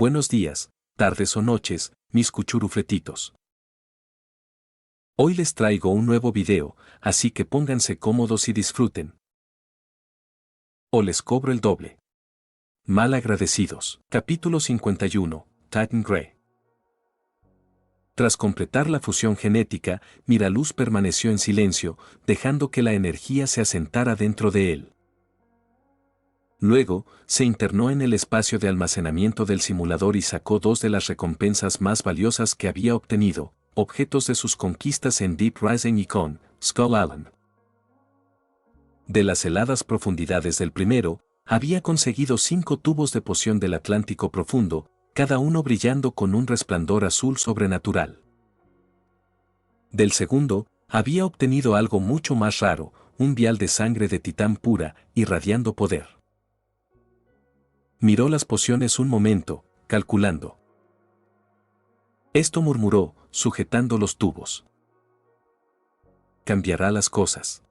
Buenos días, tardes o noches, mis cuchurufletitos. Hoy les traigo un nuevo video, así que pónganse cómodos y disfruten. O les cobro el doble. Mal agradecidos. Capítulo 51, Titan Grey. Tras completar la fusión genética, Miraluz permaneció en silencio, dejando que la energía se asentara dentro de él. Luego, se internó en el espacio de almacenamiento del simulador y sacó dos de las recompensas más valiosas que había obtenido, objetos de sus conquistas en Deep Rising y con Skull Island. De las heladas profundidades del primero, había conseguido 5 tubos de poción del Atlántico profundo, cada uno brillando con un resplandor azul sobrenatural. Del segundo, había obtenido algo mucho más raro, un vial de sangre de titán pura, irradiando poder. Miró las pociones un momento, calculando. Esto murmuró, sujetando los tubos. Cambiará las cosas.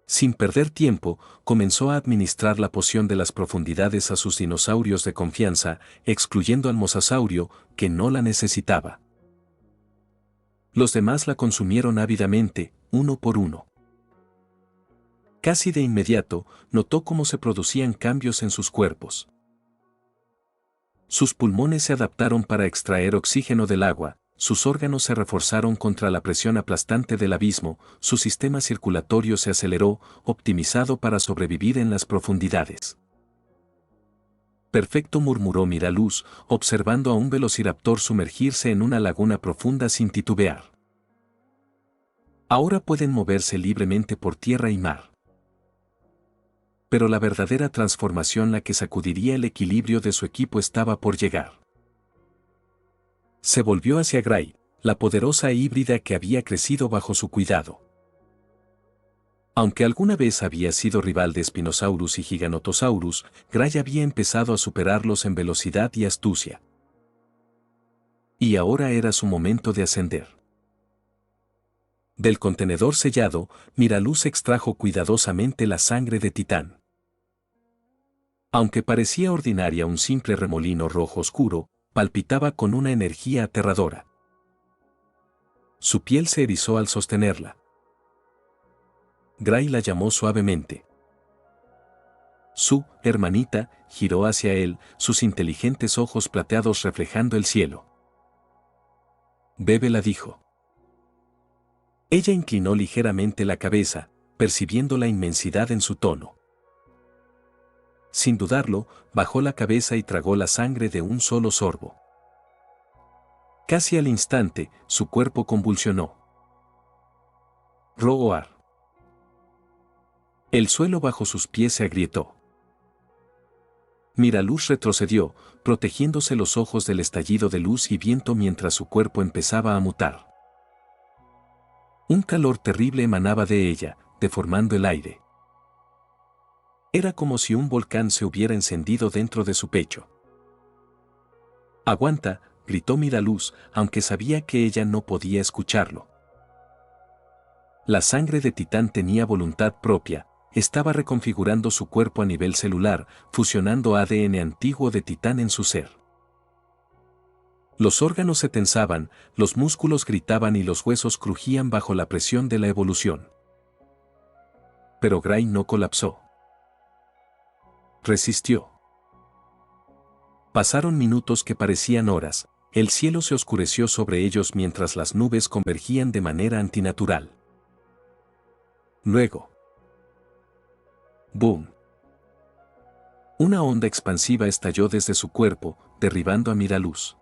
Sin perder tiempo, comenzó a administrar la poción de las profundidades a sus dinosaurios de confianza, excluyendo al mosasaurio, que no la necesitaba. Los demás la consumieron ávidamente, uno por uno. Casi de inmediato, notó cómo se producían cambios en sus cuerpos. Sus pulmones se adaptaron para extraer oxígeno del agua, sus órganos se reforzaron contra la presión aplastante del abismo, su sistema circulatorio se aceleró, optimizado para sobrevivir en las profundidades. Perfecto, murmuró Miraluz, observando a un velociraptor sumergirse en una laguna profunda sin titubear. Ahora pueden moverse libremente por tierra y mar. Pero la verdadera transformación, la que sacudiría el equilibrio de su equipo, estaba por llegar. Se volvió hacia Grey, la poderosa híbrida que había crecido bajo su cuidado. Aunque alguna vez había sido rival de Spinosaurus y Giganotosaurus, Grey había empezado a superarlos en velocidad y astucia. Y ahora era su momento de ascender. Del contenedor sellado, Miraluz extrajo cuidadosamente la sangre de titán. Aunque parecía ordinaria, un simple remolino rojo oscuro, palpitaba con una energía aterradora. Su piel se erizó al sostenerla. Grey la llamó suavemente. Su hermanita giró hacia él, sus inteligentes ojos plateados reflejando el cielo. Bébela, dijo. Ella inclinó ligeramente la cabeza, percibiendo la inmensidad en su tono. Sin dudarlo, bajó la cabeza y tragó la sangre de un solo sorbo. Casi al instante, su cuerpo convulsionó. Roar. El suelo bajo sus pies se agrietó. Miraluz retrocedió, protegiéndose los ojos del estallido de luz y viento mientras su cuerpo empezaba a mutar. Un calor terrible emanaba de ella, deformando el aire. Era como si un volcán se hubiera encendido dentro de su pecho. «Aguanta», gritó Miraluz, aunque sabía que ella no podía escucharlo. La sangre de titán tenía voluntad propia, estaba reconfigurando su cuerpo a nivel celular, fusionando ADN antiguo de titán en su ser. Los órganos se tensaban, los músculos gritaban y los huesos crujían bajo la presión de la evolución. Pero Grey no colapsó. Resistió. Pasaron minutos que parecían horas, el cielo se oscureció sobre ellos mientras las nubes convergían de manera antinatural. Luego. ¡Boom! Una onda expansiva estalló desde su cuerpo, derribando a Miraluz.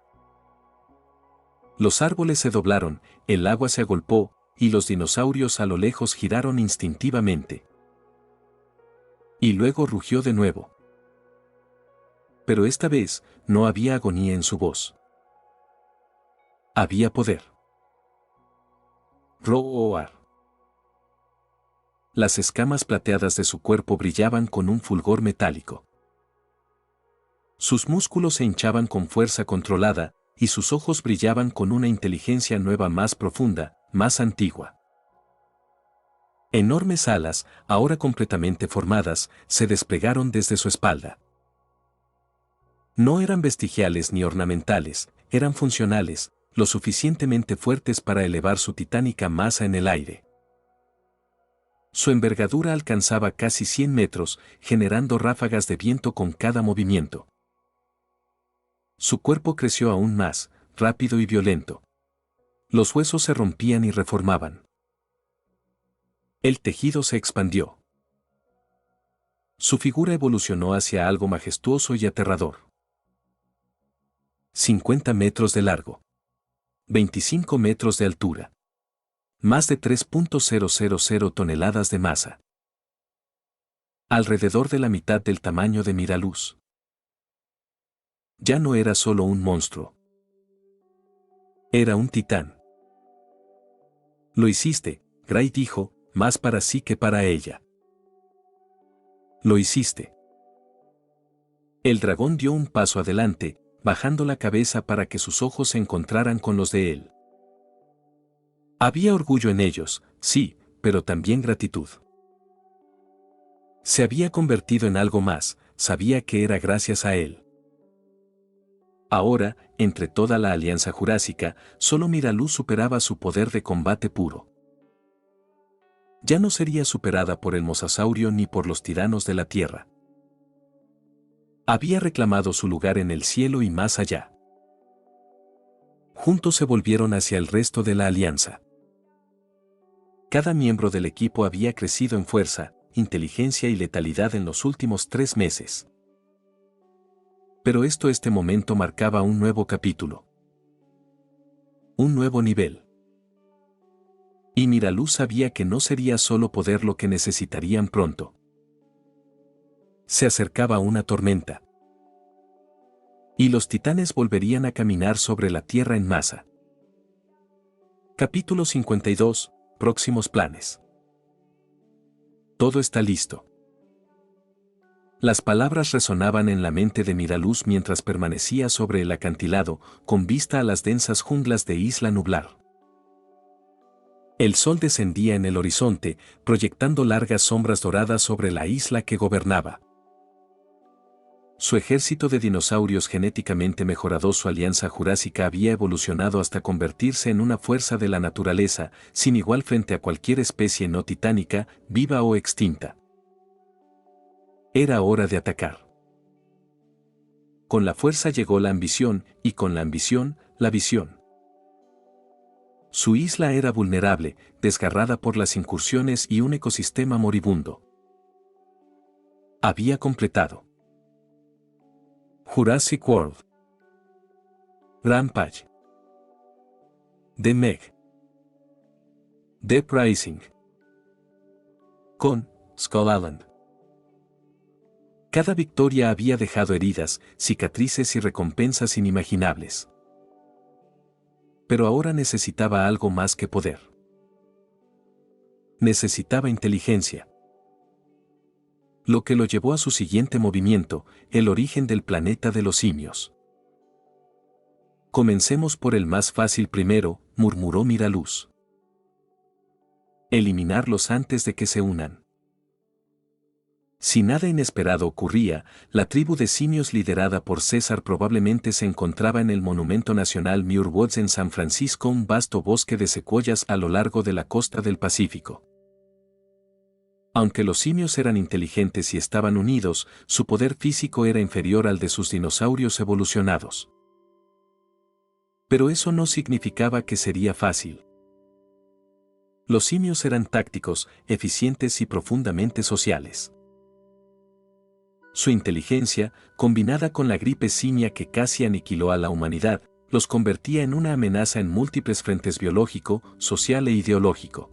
Los árboles se doblaron, el agua se agolpó, y los dinosaurios a lo lejos giraron instintivamente. Y luego rugió de nuevo. Pero esta vez, no había agonía en su voz. Había poder. Roar. Las escamas plateadas de su cuerpo brillaban con un fulgor metálico. Sus músculos se hinchaban con fuerza controlada, y sus ojos brillaban con una inteligencia nueva, más profunda, más antigua. Enormes alas, ahora completamente formadas, se desplegaron desde su espalda. No eran vestigiales ni ornamentales, eran funcionales, lo suficientemente fuertes para elevar su titánica masa en el aire. Su envergadura alcanzaba casi 100 metros, generando ráfagas de viento con cada movimiento. Su cuerpo creció aún más, rápido y violento. Los huesos se rompían y reformaban. El tejido se expandió. Su figura evolucionó hacia algo majestuoso y aterrador. 50 metros de largo. 25 metros de altura. Más de 3.000 toneladas de masa. Alrededor de la mitad del tamaño de Miraluz. Ya no era solo un monstruo. Era un titán. Lo hiciste, Gray dijo, más para sí que para ella. Lo hiciste. El dragón dio un paso adelante, bajando la cabeza para que sus ojos se encontraran con los de él. Había orgullo en ellos, sí, pero también gratitud. Se había convertido en algo más, sabía que era gracias a él. Ahora, entre toda la Alianza Jurásica, solo Miraluz superaba su poder de combate puro. Ya no sería superada por el mosasaurio ni por los tiranos de la Tierra. Había reclamado su lugar en el cielo y más allá. Juntos se volvieron hacia el resto de la Alianza. Cada miembro del equipo había crecido en fuerza, inteligencia y letalidad en los últimos 3 meses. Pero este momento marcaba un nuevo capítulo. Un nuevo nivel. Y Miraluz sabía que no sería solo poder lo que necesitarían pronto. Se acercaba una tormenta. Y los titanes volverían a caminar sobre la tierra en masa. Capítulo 52. Próximos planes. Todo está listo. Las palabras resonaban en la mente de Miraluz mientras permanecía sobre el acantilado, con vista a las densas junglas de Isla Nublar. El sol descendía en el horizonte, proyectando largas sombras doradas sobre la isla que gobernaba. Su ejército de dinosaurios genéticamente mejorado, su alianza jurásica había evolucionado hasta convertirse en una fuerza de la naturaleza, sin igual frente a cualquier especie no titánica, viva o extinta. Era hora de atacar. Con la fuerza llegó la ambición, y con la ambición, la visión. Su isla era vulnerable, desgarrada por las incursiones y un ecosistema moribundo. Había completado. Jurassic World. Rampage. The Meg. Deep Rising. Con Skull Island. Cada victoria había dejado heridas, cicatrices y recompensas inimaginables. Pero ahora necesitaba algo más que poder. Necesitaba inteligencia. Lo que lo llevó a su siguiente movimiento, el origen del planeta de los simios. Comencemos por el más fácil primero, murmuró Miraluz. Eliminarlos antes de que se unan. Si nada inesperado ocurría, la tribu de simios liderada por César probablemente se encontraba en el Monumento Nacional Muir Woods en San Francisco, un vasto bosque de secuoyas a lo largo de la costa del Pacífico. Aunque los simios eran inteligentes y estaban unidos, su poder físico era inferior al de sus dinosaurios evolucionados. Pero eso no significaba que sería fácil. Los simios eran tácticos, eficientes y profundamente sociales. Su inteligencia, combinada con la gripe simia que casi aniquiló a la humanidad, los convertía en una amenaza en múltiples frentes biológico, social e ideológico.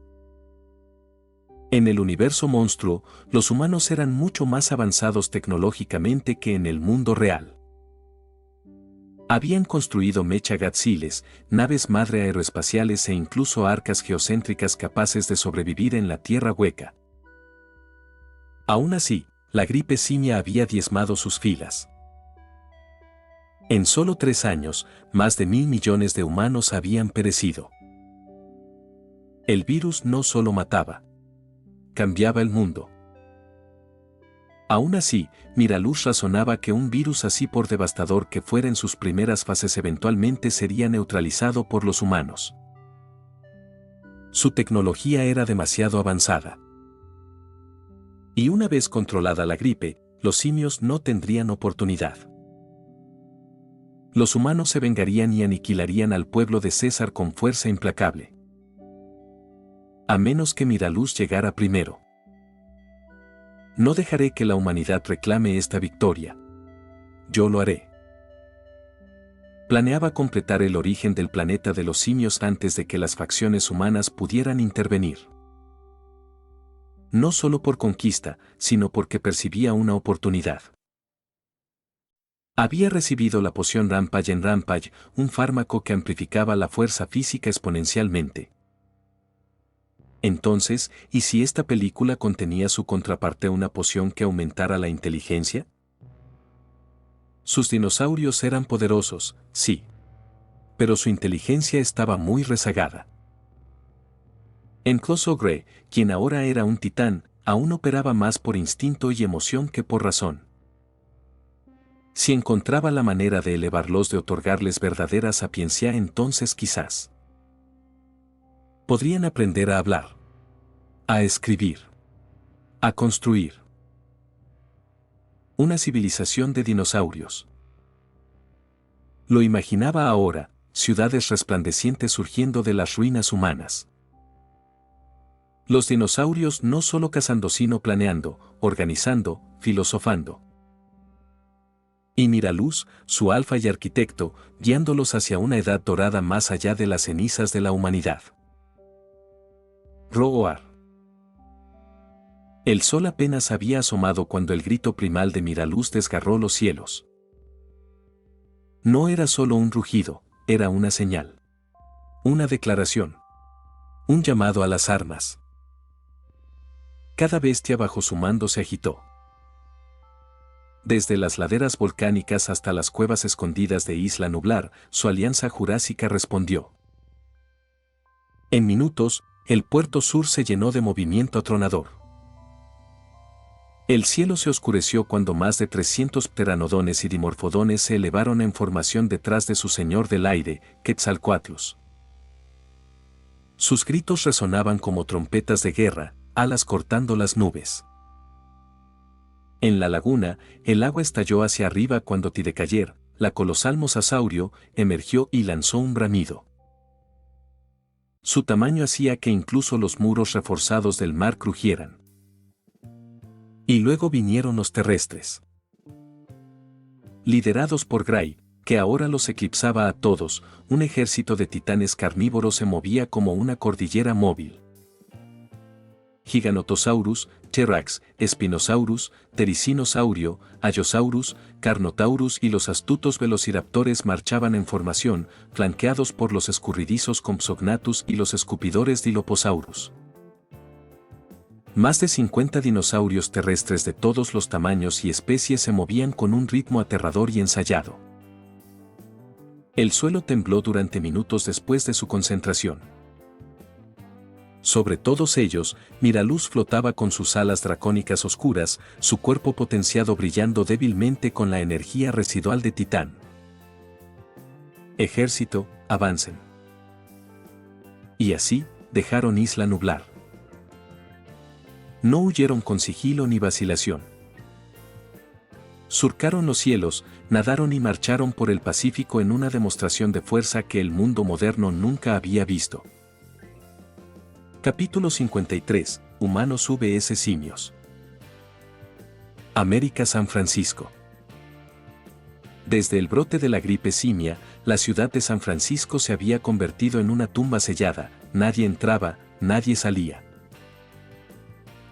En el universo monstruo, los humanos eran mucho más avanzados tecnológicamente que en el mundo real. Habían construido mechagatsiles, naves madre aeroespaciales e incluso arcas geocéntricas capaces de sobrevivir en la Tierra hueca. Aún así, la gripe simia había diezmado sus filas. En solo 3 años, más de 1.000 millones de humanos habían perecido. El virus no solo mataba, cambiaba el mundo. Aún así, Miraluz razonaba que un virus así por devastador que fuera en sus primeras fases eventualmente sería neutralizado por los humanos. Su tecnología era demasiado avanzada. Y una vez controlada la gripe, los simios no tendrían oportunidad. Los humanos se vengarían y aniquilarían al pueblo de César con fuerza implacable. A menos que Miraluz llegara primero. No dejaré que la humanidad reclame esta victoria. Yo lo haré. Planeaba completar el origen del planeta de los simios antes de que las facciones humanas pudieran intervenir. No solo por conquista, sino porque percibía una oportunidad. Había recibido la poción Rampage en Rampage, un fármaco que amplificaba la fuerza física exponencialmente. Entonces, ¿y si esta película contenía su contraparte una poción que aumentara la inteligencia? Sus dinosaurios eran poderosos, sí. Pero su inteligencia estaba muy rezagada. Enclos Ogre, quien ahora era un titán, aún operaba más por instinto y emoción que por razón. Si encontraba la manera de elevarlos, de otorgarles verdadera sapiencia, entonces quizás podrían aprender a hablar, a escribir, a construir. Una civilización de dinosaurios. Lo imaginaba ahora, ciudades resplandecientes surgiendo de las ruinas humanas. Los dinosaurios no solo cazando sino planeando, organizando, filosofando. Y Miraluz, su alfa y arquitecto, guiándolos hacia una edad dorada más allá de las cenizas de la humanidad. Roar. El sol apenas había asomado cuando el grito primal de Miraluz desgarró los cielos. No era solo un rugido, era una señal. Una declaración. Un llamado a las armas. Cada bestia bajo su mando se agitó. Desde las laderas volcánicas hasta las cuevas escondidas de Isla Nublar, su alianza jurásica respondió. En minutos, el puerto sur se llenó de movimiento atronador. El cielo se oscureció cuando más de 300 pteranodones y dimorfodones se elevaron en formación detrás de su señor del aire, Quetzalcóatlus. Sus gritos resonaban como trompetas de guerra, alas cortando las nubes. En la laguna, el agua estalló hacia arriba cuando Tidecayer, la colosal mosasaurio, emergió y lanzó un bramido. Su tamaño hacía que incluso los muros reforzados del mar crujieran. Y luego vinieron los terrestres. Liderados por Gray, que ahora los eclipsaba a todos, un ejército de titanes carnívoros se movía como una cordillera móvil. Giganotosaurus, T-Rex, Spinosaurus, Tericinosaurio, Allosaurus, Carnotaurus y los astutos velociraptores marchaban en formación, flanqueados por los escurridizos Compsognathus y los escupidores Dilophosaurus. Más de 50 dinosaurios terrestres de todos los tamaños y especies se movían con un ritmo aterrador y ensayado. El suelo tembló durante minutos después de su concentración. Sobre todos ellos, Miraluz flotaba con sus alas dracónicas oscuras, su cuerpo potenciado brillando débilmente con la energía residual de Titán. Ejército, avancen. Y así, dejaron Isla Nublar. No huyeron con sigilo ni vacilación. Surcaron los cielos, nadaron y marcharon por el Pacífico en una demostración de fuerza que el mundo moderno nunca había visto. Capítulo 53. Humanos vs simios. América San Francisco. Desde el brote de la gripe simia, la ciudad de San Francisco se había convertido en una tumba sellada, nadie entraba, nadie salía.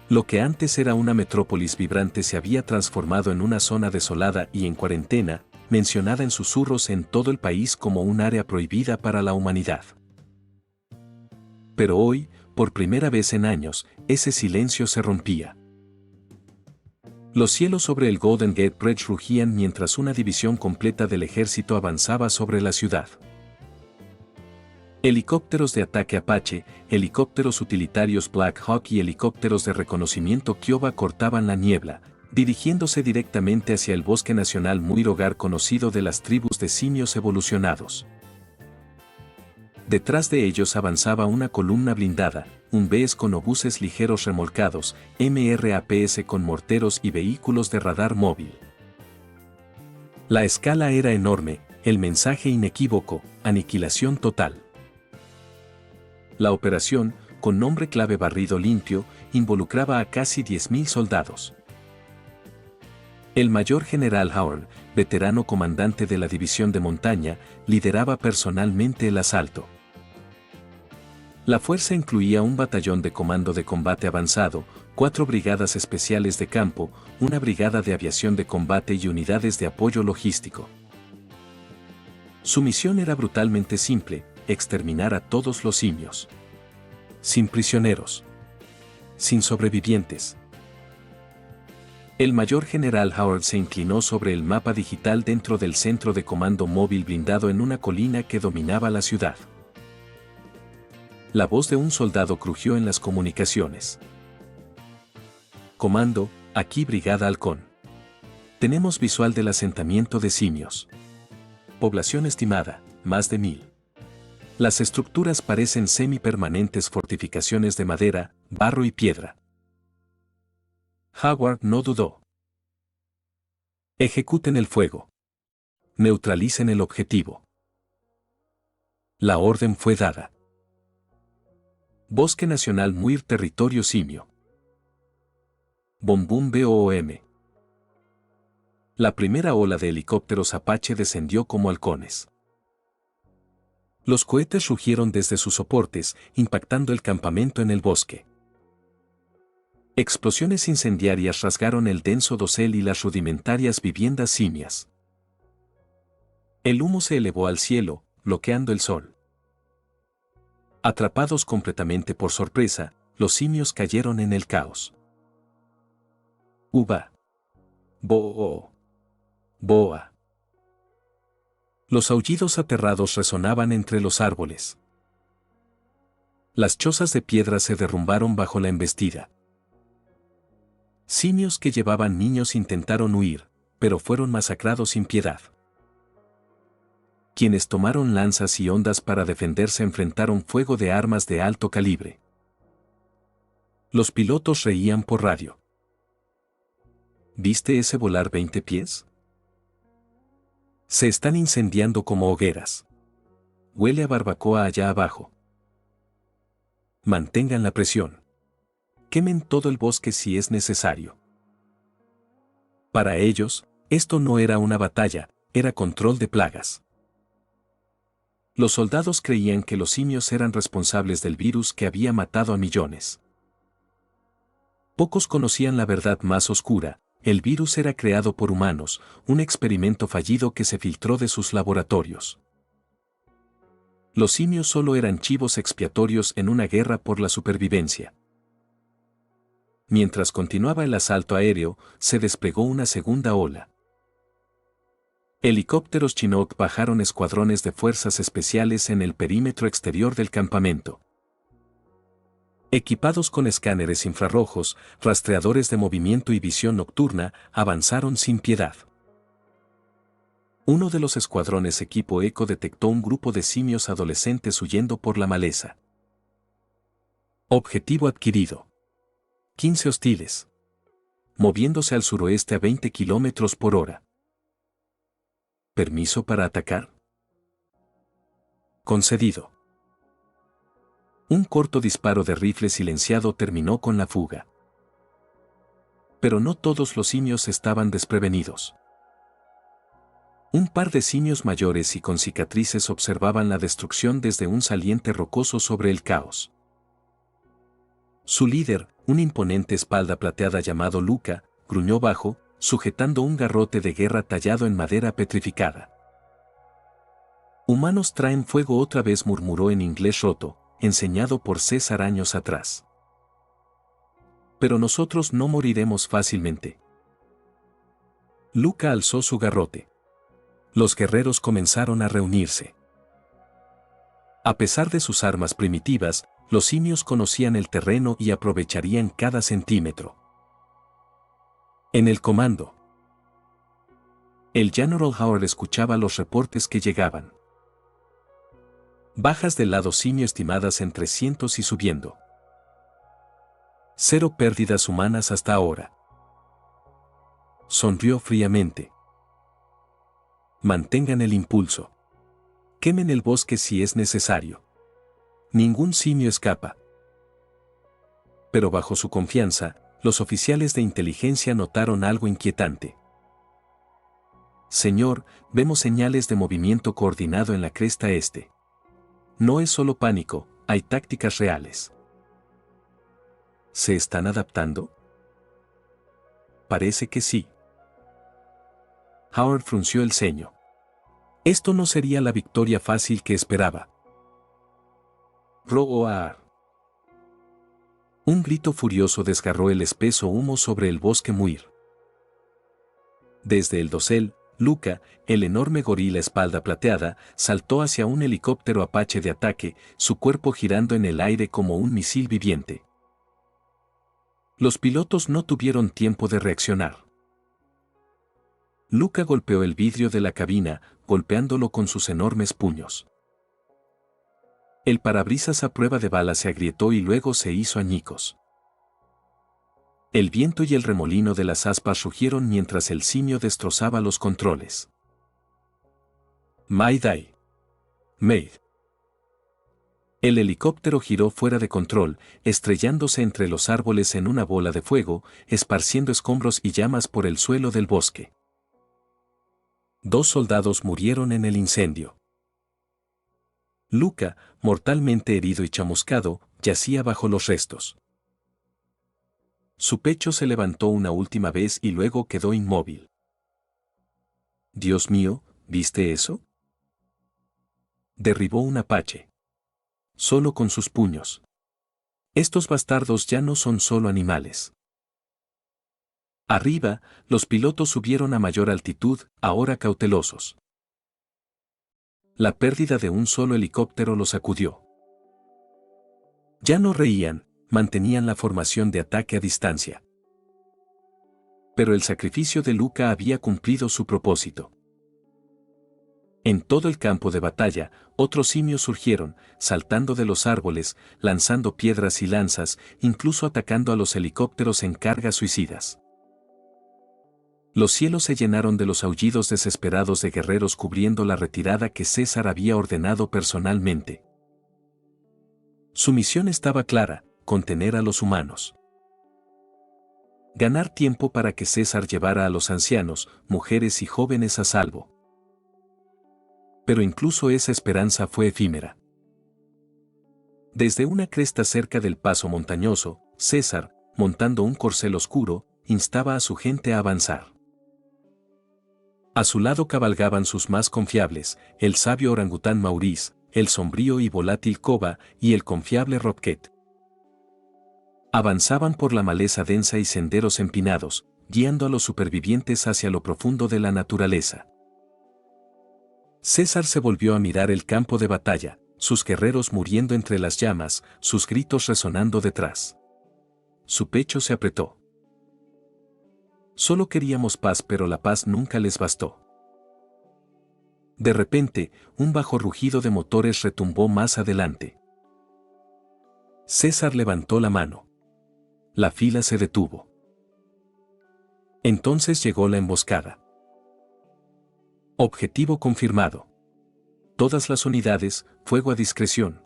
Lo que antes era una metrópolis vibrante se había transformado en una zona desolada y en cuarentena, mencionada en susurros en todo el país como un área prohibida para la humanidad. Pero hoy, por primera vez en años, ese silencio se rompía. Los cielos sobre el Golden Gate Bridge rugían mientras una división completa del ejército avanzaba sobre la ciudad. Helicópteros de ataque Apache, helicópteros utilitarios Black Hawk y helicópteros de reconocimiento Kiowa cortaban la niebla, dirigiéndose directamente hacia el bosque nacional Muir, hogar conocido de las tribus de simios evolucionados. Detrás de ellos avanzaba una columna blindada, un BES con obuses ligeros remolcados, MRAPs con morteros y vehículos de radar móvil. La escala era enorme, el mensaje inequívoco: aniquilación total. La operación, con nombre clave Barrido Limpio, involucraba a casi 10.000 soldados. El mayor general Howard, veterano comandante de la división de montaña, lideraba personalmente el asalto. La fuerza incluía un batallón de comando de combate avanzado, 4 brigadas especiales de campo, una brigada de aviación de combate y unidades de apoyo logístico. Su misión era brutalmente simple: exterminar a todos los simios. Sin prisioneros. Sin sobrevivientes. El mayor general Howard se inclinó sobre el mapa digital dentro del centro de comando móvil blindado en una colina que dominaba la ciudad. La voz de un soldado crujió en las comunicaciones. Comando, aquí Brigada Halcón. Tenemos visual del asentamiento de simios. Población estimada, más de 1.000. Las estructuras parecen semipermanentes fortificaciones de madera, barro y piedra. Howard no dudó. Ejecuten el fuego. Neutralicen el objetivo. La orden fue dada. Bosque Nacional Muir, territorio simio. Boom BOOM. La primera ola de helicópteros Apache descendió como halcones. Los cohetes rugieron desde sus soportes, impactando el campamento en el bosque. Explosiones incendiarias rasgaron el denso dosel y las rudimentarias viviendas simias. El humo se elevó al cielo, bloqueando el sol. Atrapados completamente por sorpresa, los simios cayeron en el caos. Uba. Boo. Boa. Los aullidos aterrados resonaban entre los árboles. Las chozas de piedra se derrumbaron bajo la embestida. Simios que llevaban niños intentaron huir, pero fueron masacrados sin piedad. Quienes tomaron lanzas y hondas para defenderse enfrentaron fuego de armas de alto calibre. Los pilotos reían por radio. ¿Viste ese volar 20 pies? Se están incendiando como hogueras. Huele a barbacoa allá abajo. Mantengan la presión. Quemen todo el bosque si es necesario. Para ellos, esto no era una batalla, era control de plagas. Los soldados creían que los simios eran responsables del virus que había matado a millones. Pocos conocían la verdad más oscura: el virus era creado por humanos, un experimento fallido que se filtró de sus laboratorios. Los simios solo eran chivos expiatorios en una guerra por la supervivencia. Mientras continuaba el asalto aéreo, se desplegó una segunda ola. Helicópteros Chinook bajaron escuadrones de fuerzas especiales en el perímetro exterior del campamento. Equipados con escáneres infrarrojos, rastreadores de movimiento y visión nocturna, avanzaron sin piedad. Uno de los escuadrones equipo Eco detectó un grupo de simios adolescentes huyendo por la maleza. Objetivo adquirido. 15 hostiles. Moviéndose al suroeste a 20 kilómetros por hora. ¿Permiso para atacar? Concedido. Un corto disparo de rifle silenciado terminó con la fuga. Pero no todos los simios estaban desprevenidos. Un par de simios mayores y con cicatrices observaban la destrucción desde un saliente rocoso sobre el caos. Su líder, un imponente espalda plateada llamado Luca, gruñó bajo, sujetando un garrote de guerra tallado en madera petrificada. Humanos traen fuego otra vez, murmuró en inglés roto, enseñado por César años atrás. Pero nosotros no moriremos fácilmente. Luca alzó su garrote. Los guerreros comenzaron a reunirse. A pesar de sus armas primitivas, los simios conocían el terreno y aprovecharían cada centímetro. En el comando. El General Howard escuchaba los reportes que llegaban. Bajas del lado simio estimadas en 300 y subiendo. 0 pérdidas humanas hasta ahora. Sonrió fríamente. Mantengan el impulso. Quemen el bosque si es necesario. Ningún simio escapa. Pero bajo su confianza, los oficiales de inteligencia notaron algo inquietante. Señor, vemos señales de movimiento coordinado en la cresta este. No es solo pánico, hay tácticas reales. ¿Se están adaptando? Parece que sí. Howard frunció el ceño. Esto no sería la victoria fácil que esperaba. Roar. Un grito furioso desgarró el espeso humo sobre el bosque Muir. Desde el dosel, Luca, el enorme gorila espalda plateada, saltó hacia un helicóptero Apache de ataque, su cuerpo girando en el aire como un misil viviente. Los pilotos no tuvieron tiempo de reaccionar. Luca golpeó el vidrio de la cabina, golpeándolo con sus enormes puños. El parabrisas a prueba de bala se agrietó y luego se hizo añicos. El viento y el remolino de las aspas rugieron mientras el simio destrozaba los controles. Mayday. Made. El helicóptero giró fuera de control, estrellándose entre los árboles en una bola de fuego, esparciendo escombros y llamas por el suelo del bosque. 2 soldados murieron en el incendio. Luca, mortalmente herido y chamuscado, yacía bajo los restos. Su pecho se levantó una última vez y luego quedó inmóvil. Dios mío, ¿viste eso? Derribó un apache. Solo con sus puños. Estos bastardos ya no son solo animales. Arriba, los pilotos subieron a mayor altitud, ahora cautelosos. La pérdida de un solo helicóptero los sacudió. Ya no reían, mantenían la formación de ataque a distancia. Pero el sacrificio de Luca había cumplido su propósito. En todo el campo de batalla, otros simios surgieron, saltando de los árboles, lanzando piedras y lanzas, incluso atacando a los helicópteros en cargas suicidas. Los cielos se llenaron de los aullidos desesperados de guerreros cubriendo la retirada que César había ordenado personalmente. Su misión estaba clara: contener a los humanos. Ganar tiempo para que César llevara a los ancianos, mujeres y jóvenes a salvo. Pero incluso esa esperanza fue efímera. Desde una cresta cerca del paso montañoso, César, montando un corcel oscuro, instaba a su gente a avanzar. A su lado cabalgaban sus más confiables, el sabio orangután Maurice, el sombrío y volátil Koba y el confiable Rocket. Avanzaban por la maleza densa y senderos empinados, guiando a los supervivientes hacia lo profundo de la naturaleza. César se volvió a mirar el campo de batalla, sus guerreros muriendo entre las llamas, sus gritos resonando detrás. Su pecho se apretó. Solo queríamos paz, pero la paz nunca les bastó. De repente, un bajo rugido de motores retumbó más adelante. César levantó la mano. La fila se detuvo. Entonces llegó la emboscada. Objetivo confirmado. Todas las unidades, fuego a discreción.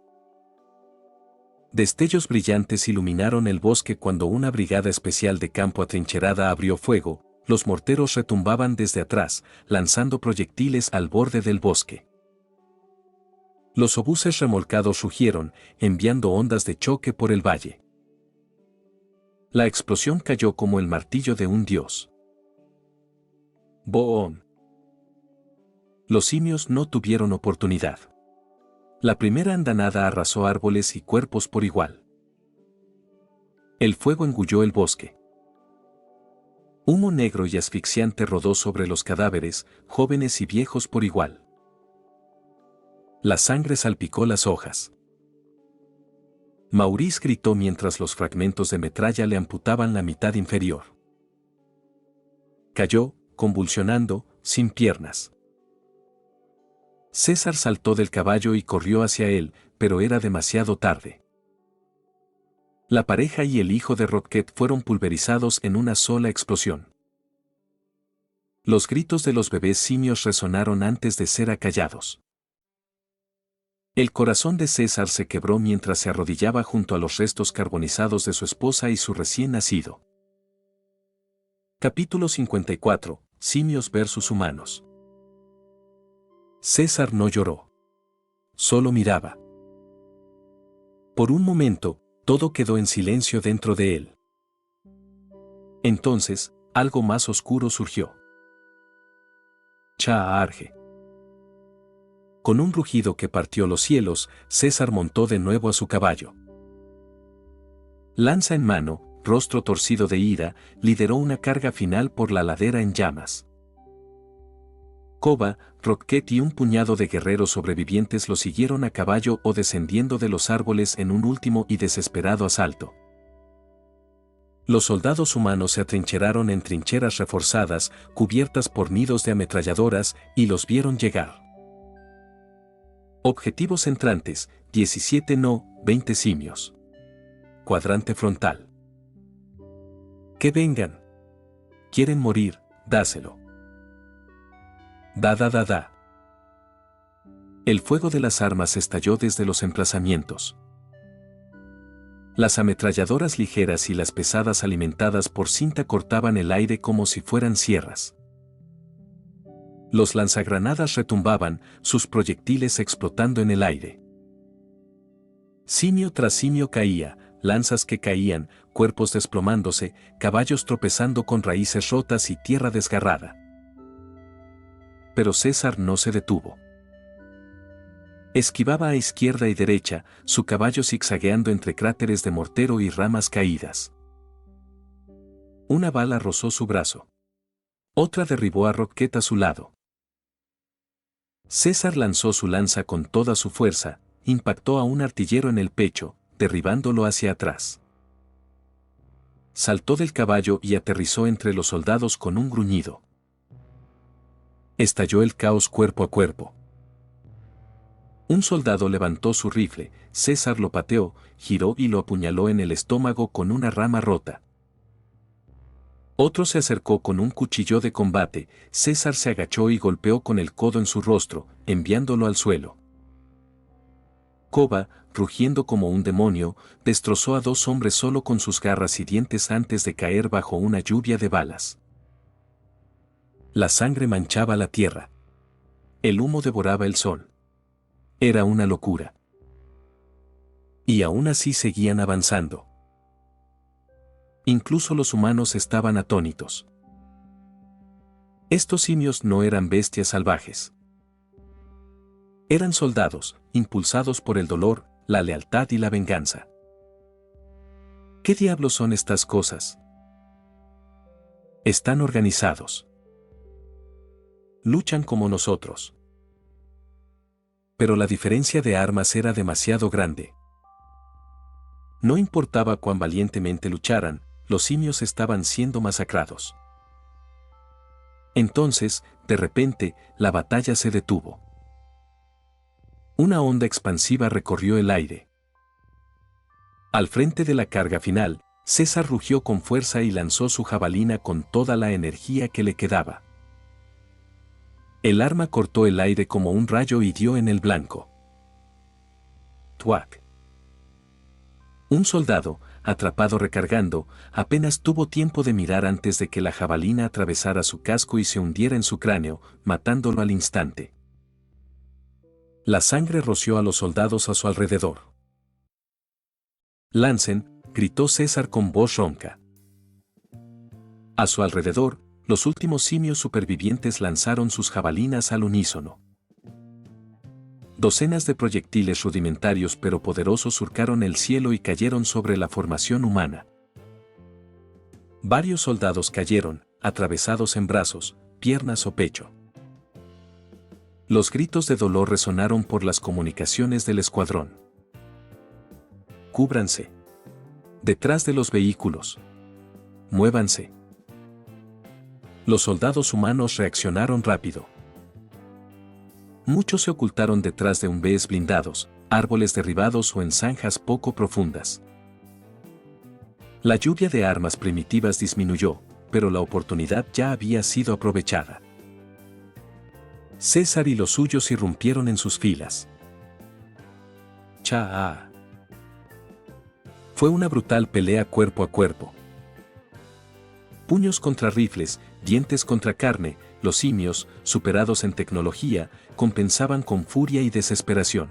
Destellos brillantes iluminaron el bosque cuando una brigada especial de campo atrincherada abrió fuego, los morteros retumbaban desde atrás, lanzando proyectiles al borde del bosque. Los obuses remolcados rugieron, enviando ondas de choque por el valle. La explosión cayó como el martillo de un dios. ¡Boom! Los simios no tuvieron oportunidad. La primera andanada arrasó árboles y cuerpos por igual. El fuego engulló el bosque. Humo negro y asfixiante rodó sobre los cadáveres, jóvenes y viejos por igual. La sangre salpicó las hojas. Maurice gritó mientras los fragmentos de metralla le amputaban la mitad inferior. Cayó, convulsionando, sin piernas. César saltó del caballo y corrió hacia él, pero era demasiado tarde. La pareja y el hijo de Rocket fueron pulverizados en una sola explosión. Los gritos de los bebés simios resonaron antes de ser acallados. El corazón de César se quebró mientras se arrodillaba junto a los restos carbonizados de su esposa y su recién nacido. Capítulo 54. Simios versus humanos. César no lloró. Solo miraba. Por un momento, todo quedó en silencio dentro de él. Entonces, algo más oscuro surgió. Cha-arge. Con un rugido que partió los cielos, César montó de nuevo a su caballo. Lanza en mano, rostro torcido de ira, lideró una carga final por la ladera en llamas. Koba, Rocket y un puñado de guerreros sobrevivientes lo siguieron a caballo o descendiendo de los árboles en un último y desesperado asalto. Los soldados humanos se atrincheraron en trincheras reforzadas, cubiertas por nidos de ametralladoras, y los vieron llegar. Objetivos entrantes, 17 no, 20 simios. Cuadrante frontal. Que vengan. Quieren morir, dáselo. Da. El fuego de las armas estalló desde los emplazamientos. Las ametralladoras ligeras y las pesadas alimentadas por cinta cortaban el aire como si fueran sierras. Los lanzagranadas retumbaban, sus proyectiles explotando en el aire. Simio tras simio caía, lanzas que caían, cuerpos desplomándose, caballos tropezando con raíces rotas y tierra desgarrada. Pero César no se detuvo. Esquivaba a izquierda y derecha, su caballo zigzagueando entre cráteres de mortero y ramas caídas. Una bala rozó su brazo. Otra derribó a Rocket a su lado. César lanzó su lanza con toda su fuerza, impactó a un artillero en el pecho, derribándolo hacia atrás. Saltó del caballo y aterrizó entre los soldados con un gruñido. Estalló el caos cuerpo a cuerpo. Un soldado levantó su rifle, César lo pateó, giró y lo apuñaló en el estómago con una rama rota. Otro se acercó con un cuchillo de combate, César se agachó y golpeó con el codo en su rostro, enviándolo al suelo. Koba, rugiendo como un demonio, destrozó a 2 hombres solo con sus garras y dientes antes de caer bajo una lluvia de balas. La sangre manchaba la tierra. El humo devoraba el sol. Era una locura. Y aún así seguían avanzando. Incluso los humanos estaban atónitos. Estos simios no eran bestias salvajes. Eran soldados, impulsados por el dolor, la lealtad y la venganza. ¿Qué diablos son estas cosas? Están organizados. Luchan como nosotros. Pero la diferencia de armas era demasiado grande. No importaba cuán valientemente lucharan, los simios estaban siendo masacrados. Entonces, de repente, la batalla se detuvo. Una onda expansiva recorrió el aire. Al frente de la carga final, César rugió con fuerza y lanzó su jabalina con toda la energía que le quedaba. El arma cortó el aire como un rayo y dio en el blanco. ¡Tuac! Un soldado, atrapado recargando, apenas tuvo tiempo de mirar antes de que la jabalina atravesara su casco y se hundiera en su cráneo, matándolo al instante. La sangre roció a los soldados a su alrededor. «Lancen», gritó César con voz ronca. A su alrededor, los últimos simios supervivientes lanzaron sus jabalinas al unísono. Docenas de proyectiles rudimentarios pero poderosos surcaron el cielo y cayeron sobre la formación humana. Varios soldados cayeron, atravesados en brazos, piernas o pecho. Los gritos de dolor resonaron por las comunicaciones del escuadrón. «Cúbranse. Detrás de los vehículos. Muévanse». Los soldados humanos reaccionaron rápido. Muchos se ocultaron detrás de UMBs blindados, árboles derribados o en zanjas poco profundas. La lluvia de armas primitivas disminuyó, pero la oportunidad ya había sido aprovechada. César y los suyos irrumpieron en sus filas. Fue una brutal pelea cuerpo a cuerpo. Puños contra rifles, dientes contra carne, los simios, superados en tecnología, compensaban con furia y desesperación.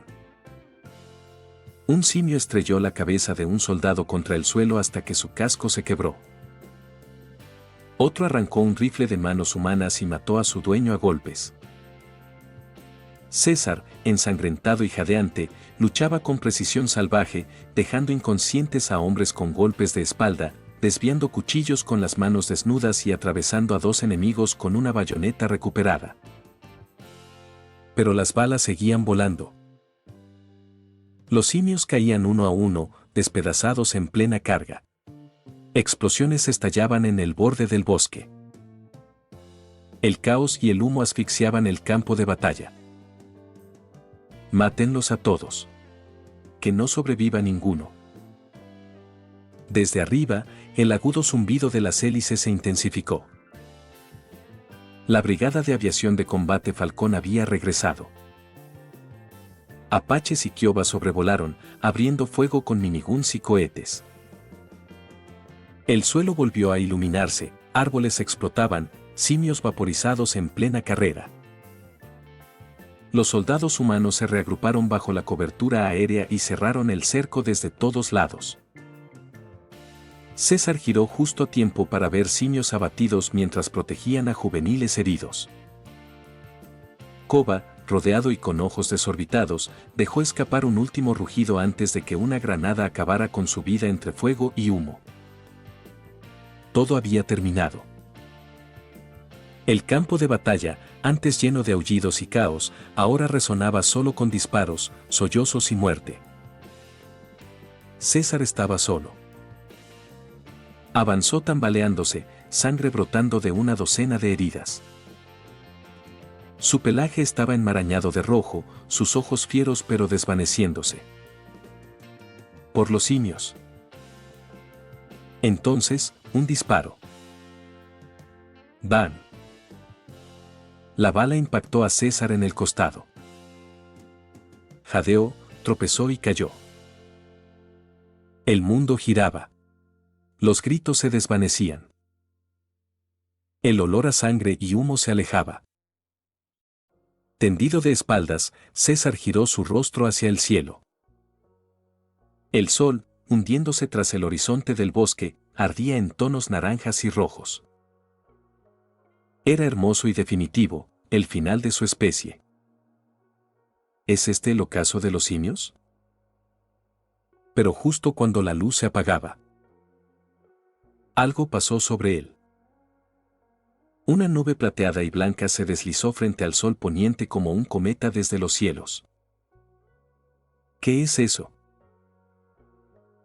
Un simio estrelló la cabeza de un soldado contra el suelo hasta que su casco se quebró. Otro arrancó un rifle de manos humanas y mató a su dueño a golpes. César, ensangrentado y jadeante, luchaba con precisión salvaje, dejando inconscientes a hombres con golpes de espalda, desviando cuchillos con las manos desnudas y atravesando a dos enemigos con una bayoneta recuperada. Pero las balas seguían volando. Los simios caían uno a uno, despedazados en plena carga. Explosiones estallaban en el borde del bosque. El caos y el humo asfixiaban el campo de batalla. Mátenlos a todos. Que no sobreviva ninguno. Desde arriba, el agudo zumbido de las hélices se intensificó. La brigada de aviación de combate Falcón había regresado. Apaches y Kiowa sobrevolaron, abriendo fuego con miniguns y cohetes. El suelo volvió a iluminarse, árboles explotaban, simios vaporizados en plena carrera. Los soldados humanos se reagruparon bajo la cobertura aérea y cerraron el cerco desde todos lados. César giró justo a tiempo para ver simios abatidos mientras protegían a juveniles heridos. Koba, rodeado y con ojos desorbitados, dejó escapar un último rugido antes de que una granada acabara con su vida entre fuego y humo. Todo había terminado. El campo de batalla, antes lleno de aullidos y caos, ahora resonaba solo con disparos, sollozos y muerte. César estaba solo. Avanzó tambaleándose, sangre brotando de una docena de heridas. Su pelaje estaba enmarañado de rojo, sus ojos fieros pero desvaneciéndose. Por los simios. Entonces, un disparo. ¡Bam! La bala impactó a César en el costado. Jadeó, tropezó y cayó. El mundo giraba. Los gritos se desvanecían. El olor a sangre y humo se alejaba. Tendido de espaldas, César giró su rostro hacia el cielo. El sol, hundiéndose tras el horizonte del bosque, ardía en tonos naranjas y rojos. Era hermoso y definitivo, el final de su especie. ¿Es este el ocaso de los simios? Pero justo cuando la luz se apagaba, algo pasó sobre él. Una nube plateada y blanca se deslizó frente al sol poniente como un cometa desde los cielos. ¿Qué es eso?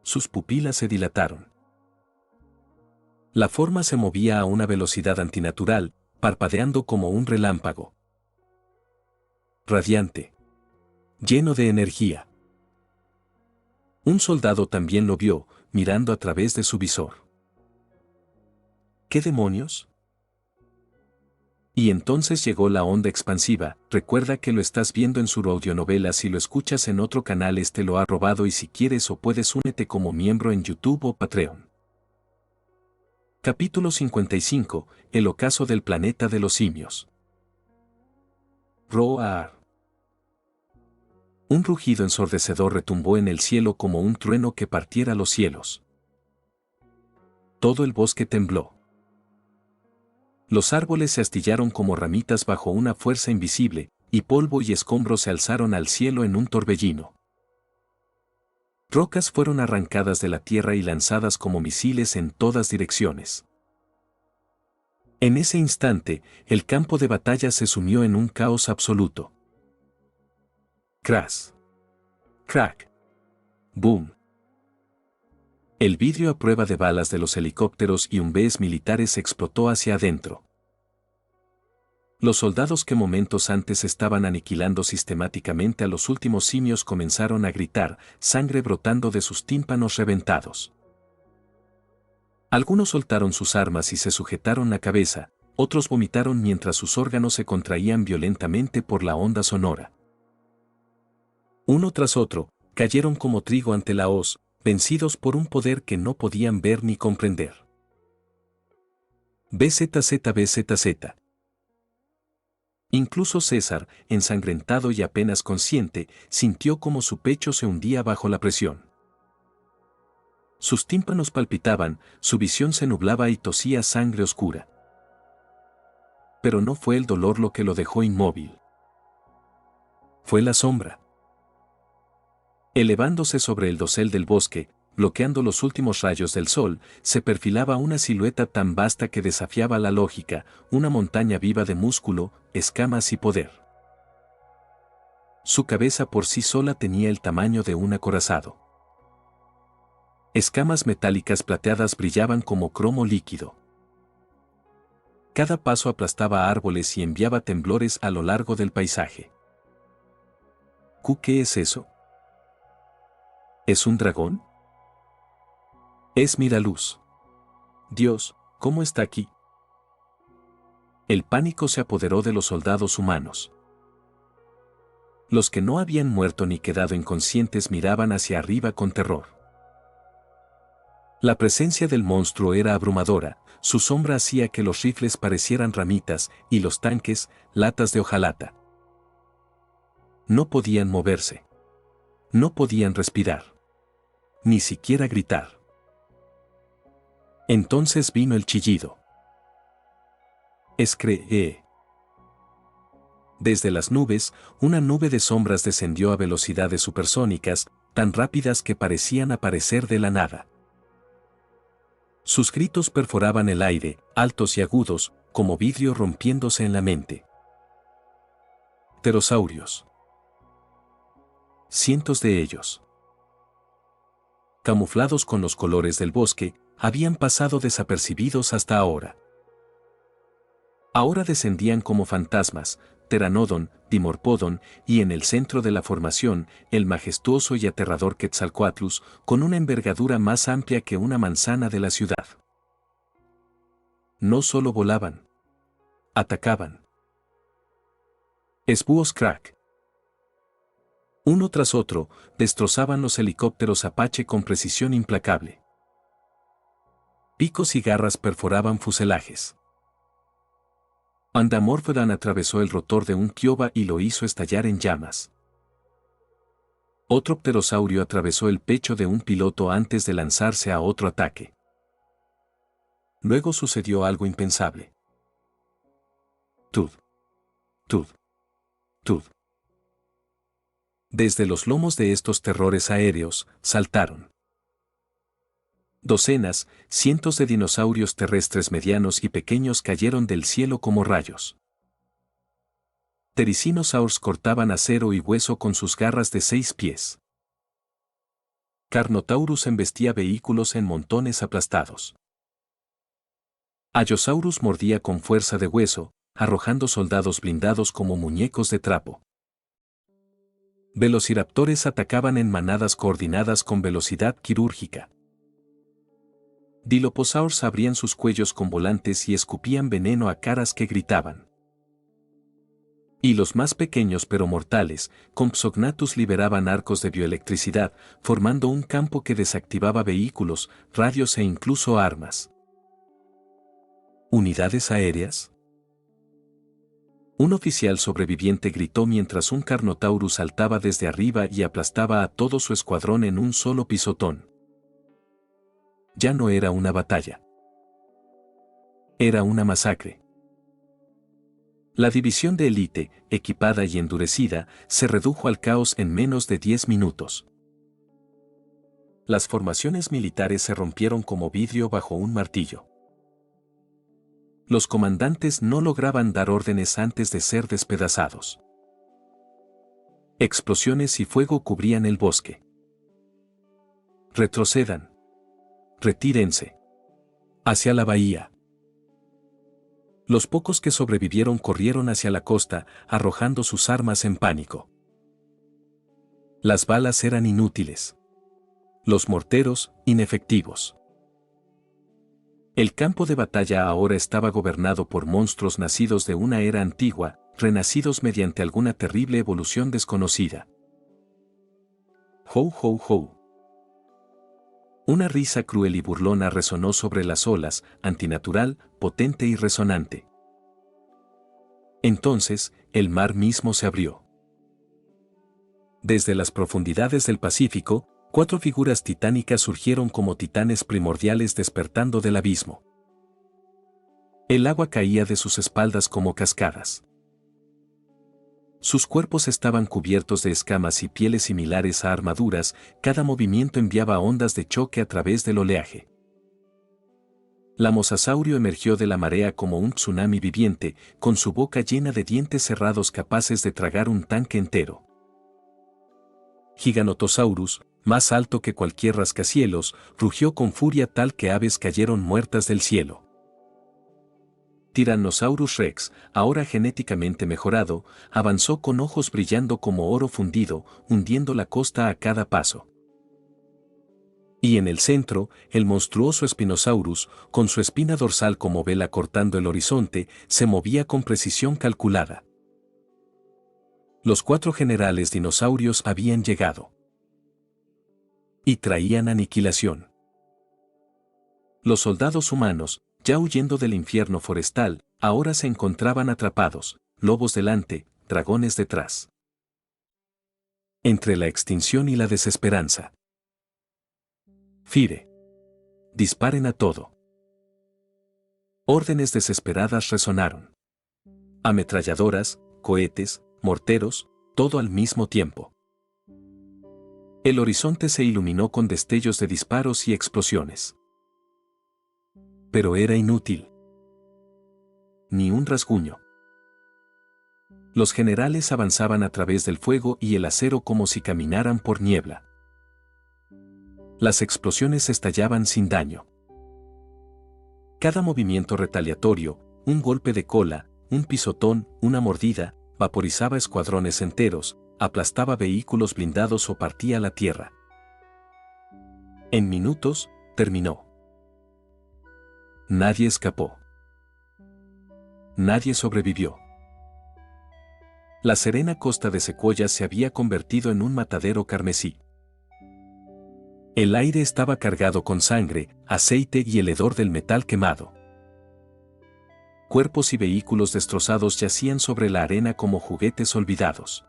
Sus pupilas se dilataron. La forma se movía a una velocidad antinatural, parpadeando como un relámpago. Radiante. Lleno de energía. Un soldado también lo vio, mirando a través de su visor. ¿Qué demonios? Y entonces llegó la onda expansiva. Recuerda que lo estás viendo en su audionovela. Si lo escuchas en otro canal, este lo ha robado, y si quieres o puedes únete como miembro en YouTube o Patreon. Capítulo 55. El ocaso del planeta de los simios. Roar. Un rugido ensordecedor retumbó en el cielo como un trueno que partiera los cielos. Todo el bosque tembló. Los árboles se astillaron como ramitas bajo una fuerza invisible, y polvo y escombros se alzaron al cielo en un torbellino. Rocas fueron arrancadas de la tierra y lanzadas como misiles en todas direcciones. En ese instante, el campo de batalla se sumió en un caos absoluto. Crash. Crack. Boom. El vidrio a prueba de balas de los helicópteros y UMBs militares explotó hacia adentro. Los soldados que momentos antes estaban aniquilando sistemáticamente a los últimos simios comenzaron a gritar, sangre brotando de sus tímpanos reventados. Algunos soltaron sus armas y se sujetaron la cabeza, otros vomitaron mientras sus órganos se contraían violentamente por la onda sonora. Uno tras otro, cayeron como trigo ante la hoz, vencidos por un poder que no podían ver ni comprender. BZZ. Incluso César, ensangrentado y apenas consciente, sintió como su pecho se hundía bajo la presión. Sus tímpanos palpitaban, su visión se nublaba y tosía sangre oscura. Pero no fue el dolor lo que lo dejó inmóvil. Fue la sombra. Elevándose sobre el dosel del bosque, bloqueando los últimos rayos del sol, se perfilaba una silueta tan vasta que desafiaba la lógica, una montaña viva de músculo, escamas y poder. Su cabeza por sí sola tenía el tamaño de un acorazado. Escamas metálicas plateadas brillaban como cromo líquido. Cada paso aplastaba árboles y enviaba temblores a lo largo del paisaje. ¿Qué es eso? ¿Es un dragón? Es Miraluz. Dios, ¿cómo está aquí? El pánico se apoderó de los soldados humanos. Los que no habían muerto ni quedado inconscientes miraban hacia arriba con terror. La presencia del monstruo era abrumadora, su sombra hacía que los rifles parecieran ramitas y los tanques, latas de hojalata. No podían moverse. No podían respirar. Ni siquiera gritar. Entonces vino el chillido. Escree. Desde las nubes, una nube de sombras descendió a velocidades supersónicas, tan rápidas que parecían aparecer de la nada. Sus gritos perforaban el aire, altos y agudos, como vidrio rompiéndose en la mente. Pterosaurios. Cientos de ellos. Camuflados con los colores del bosque, habían pasado desapercibidos hasta ahora. Ahora descendían como fantasmas, Pteranodon, Dimorphodon, y en el centro de la formación, el majestuoso y aterrador Quetzalcoatlus, con una envergadura más amplia que una manzana de la ciudad. No solo volaban. Atacaban. Esbúos crack. Uno tras otro, destrozaban los helicópteros Apache con precisión implacable. Picos y garras perforaban fuselajes. Andamorphodon atravesó el rotor de un Kiowa y lo hizo estallar en llamas. Otro pterosaurio atravesó el pecho de un piloto antes de lanzarse a otro ataque. Luego sucedió algo impensable. Tud. Tud. Tud. Desde los lomos de estos terrores aéreos, saltaron. Docenas, cientos de dinosaurios terrestres medianos y pequeños cayeron del cielo como rayos. Therizinosaurs cortaban acero y hueso con sus garras de 6 pies. Carnotaurus embestía vehículos en montones aplastados. Allosaurus mordía con fuerza de hueso, arrojando soldados blindados como muñecos de trapo. Velociraptores atacaban en manadas coordinadas con velocidad quirúrgica. Dilophosaurs abrían sus cuellos con volantes y escupían veneno a caras que gritaban. Y los más pequeños pero mortales, Compsognathus liberaban arcos de bioelectricidad, formando un campo que desactivaba vehículos, radios e incluso armas. ¿Unidades aéreas? Un oficial sobreviviente gritó mientras un Carnotaurus saltaba desde arriba y aplastaba a todo su escuadrón en un solo pisotón. Ya no era una batalla. Era una masacre. La división de élite, equipada y endurecida, se redujo al caos en menos de 10 minutos. Las formaciones militares se rompieron como vidrio bajo un martillo. Los comandantes no lograban dar órdenes antes de ser despedazados. Explosiones y fuego cubrían el bosque. Retrocedan. Retírense. Hacia la bahía. Los pocos que sobrevivieron corrieron hacia la costa, arrojando sus armas en pánico. Las balas eran inútiles. Los morteros, inefectivos. El campo de batalla ahora estaba gobernado por monstruos nacidos de una era antigua, renacidos mediante alguna terrible evolución desconocida. ¡Ho, ho, ho! Una risa cruel y burlona resonó sobre las olas, antinatural, potente y resonante. Entonces, el mar mismo se abrió. Desde las profundidades del Pacífico, 4 figuras titánicas surgieron como titanes primordiales despertando del abismo. El agua caía de sus espaldas como cascadas. Sus cuerpos estaban cubiertos de escamas y pieles similares a armaduras, cada movimiento enviaba ondas de choque a través del oleaje. La mosasaurio emergió de la marea como un tsunami viviente, con su boca llena de dientes cerrados capaces de tragar un tanque entero. Giganotosaurus, más alto que cualquier rascacielos, rugió con furia tal que aves cayeron muertas del cielo. Tyrannosaurus Rex, ahora genéticamente mejorado, avanzó con ojos brillando como oro fundido, hundiendo la costa a cada paso. Y en el centro, el monstruoso Spinosaurus, con su espina dorsal como vela cortando el horizonte, se movía con precisión calculada. Los 4 generales dinosaurios habían llegado. Y traían aniquilación. Los soldados humanos, ya huyendo del infierno forestal, ahora se encontraban atrapados, lobos delante, dragones detrás. Entre la extinción y la desesperanza. Fire. Disparen a todo. Órdenes desesperadas resonaron. Ametralladoras, cohetes, morteros, todo al mismo tiempo. El horizonte se iluminó con destellos de disparos y explosiones. Pero era inútil. Ni un rasguño. Los generales avanzaban a través del fuego y el acero como si caminaran por niebla. Las explosiones estallaban sin daño. Cada movimiento retaliatorio, un golpe de cola, un pisotón, una mordida, vaporizaba escuadrones enteros, aplastaba vehículos blindados o partía la tierra. En minutos, terminó. Nadie escapó. Nadie sobrevivió. La serena costa de Sequoia se había convertido en un matadero carmesí. El aire estaba cargado con sangre, aceite y el hedor del metal quemado. Cuerpos y vehículos destrozados yacían sobre la arena como juguetes olvidados.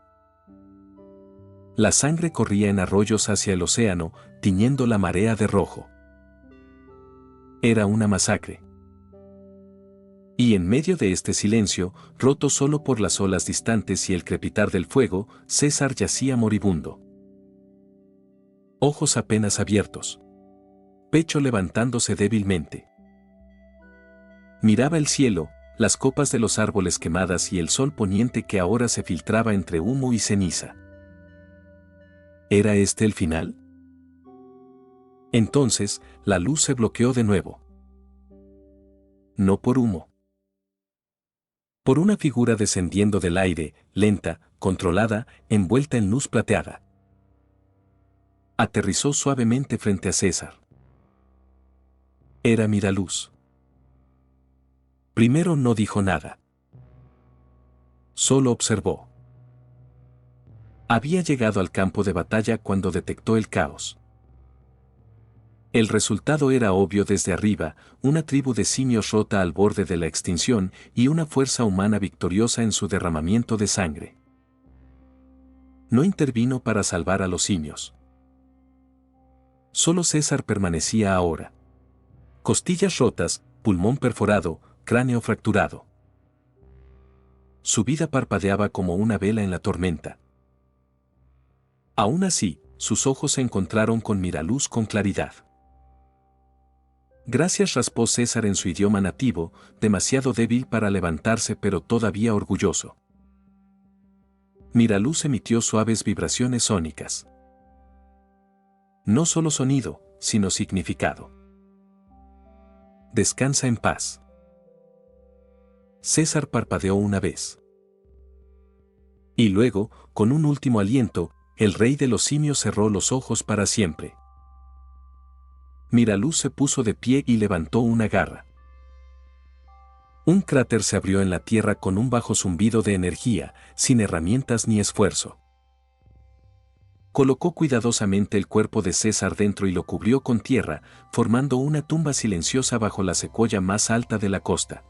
La sangre corría en arroyos hacia el océano, tiñendo la marea de rojo. Era una masacre. Y en medio de este silencio, roto solo por las olas distantes y el crepitar del fuego, César yacía moribundo. Ojos apenas abiertos. Pecho levantándose débilmente. Miraba el cielo, las copas de los árboles quemadas y el sol poniente que ahora se filtraba entre humo y ceniza. ¿Era este el final? Entonces, la luz se bloqueó de nuevo. No por humo. Por una figura descendiendo del aire, lenta, controlada, envuelta en luz plateada. Aterrizó suavemente frente a César. Era Miraluz. Primero no dijo nada. Solo observó. Había llegado al campo de batalla cuando detectó el caos. El resultado era obvio desde arriba, una tribu de simios rota al borde de la extinción y una fuerza humana victoriosa en su derramamiento de sangre. No intervino para salvar a los simios. Solo César permanecía ahora. Costillas rotas, pulmón perforado, cráneo fracturado. Su vida parpadeaba como una vela en la tormenta. Aún así, sus ojos se encontraron con Miraluz con claridad. Gracias, raspó César en su idioma nativo, demasiado débil para levantarse pero todavía orgulloso. Miraluz emitió suaves vibraciones sónicas. No solo sonido, sino significado. Descansa en paz. César parpadeó una vez. Y luego, con un último aliento, el rey de los simios cerró los ojos para siempre. Miraluz se puso de pie y levantó una garra. Un cráter se abrió en la tierra con un bajo zumbido de energía, sin herramientas ni esfuerzo. Colocó cuidadosamente el cuerpo de César dentro y lo cubrió con tierra, formando una tumba silenciosa bajo la secuoya más alta de la costa.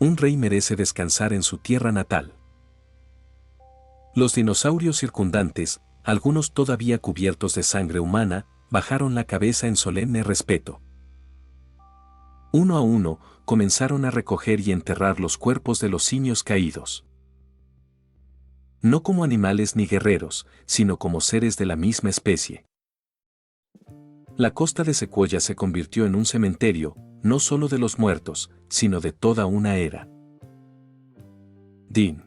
Un rey merece descansar en su tierra natal. Los dinosaurios circundantes, algunos todavía cubiertos de sangre humana, bajaron la cabeza en solemne respeto. Uno a uno, comenzaron a recoger y enterrar los cuerpos de los simios caídos. No como animales ni guerreros, sino como seres de la misma especie. La costa de Secuoya se convirtió en un cementerio, no solo de los muertos, sino de toda una era. Din.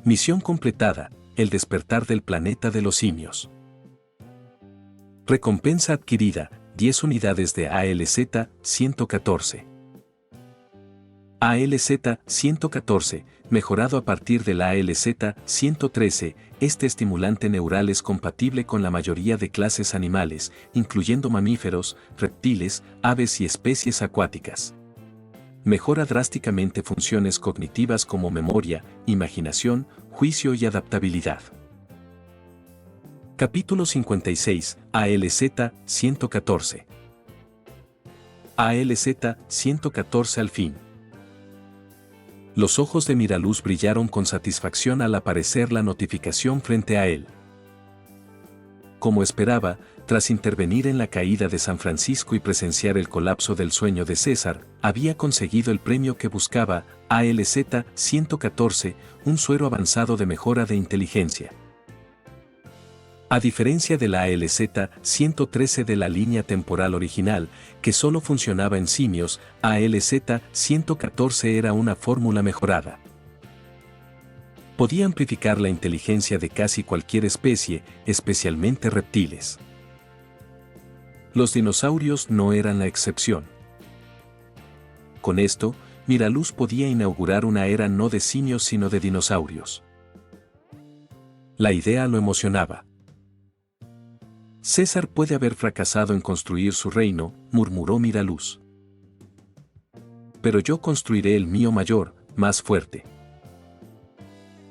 Misión completada, el despertar del planeta de los simios. Recompensa adquirida, 10 unidades de ALZ-114. ALZ-114, mejorado a partir del ALZ-113, este estimulante neural es compatible con la mayoría de clases animales, incluyendo mamíferos, reptiles, aves y especies acuáticas. Mejora drásticamente funciones cognitivas como memoria, imaginación, juicio y adaptabilidad. Capítulo 56, ALZ-114. ALZ-114 al fin. Los ojos de Miraluz brillaron con satisfacción al aparecer la notificación frente a él. Como esperaba, tras intervenir en la caída de San Francisco y presenciar el colapso del sueño de César, había conseguido el premio que buscaba, ALZ-114, un suero avanzado de mejora de inteligencia. A diferencia de la ALZ-113 de la línea temporal original, que solo funcionaba en simios, ALZ-114 era una fórmula mejorada. Podía amplificar la inteligencia de casi cualquier especie, especialmente reptiles. Los dinosaurios no eran la excepción. Con esto, Miraluz podía inaugurar una era no de simios sino de dinosaurios. La idea lo emocionaba. César puede haber fracasado en construir su reino, murmuró Miraluz. Pero yo construiré el mío mayor, más fuerte.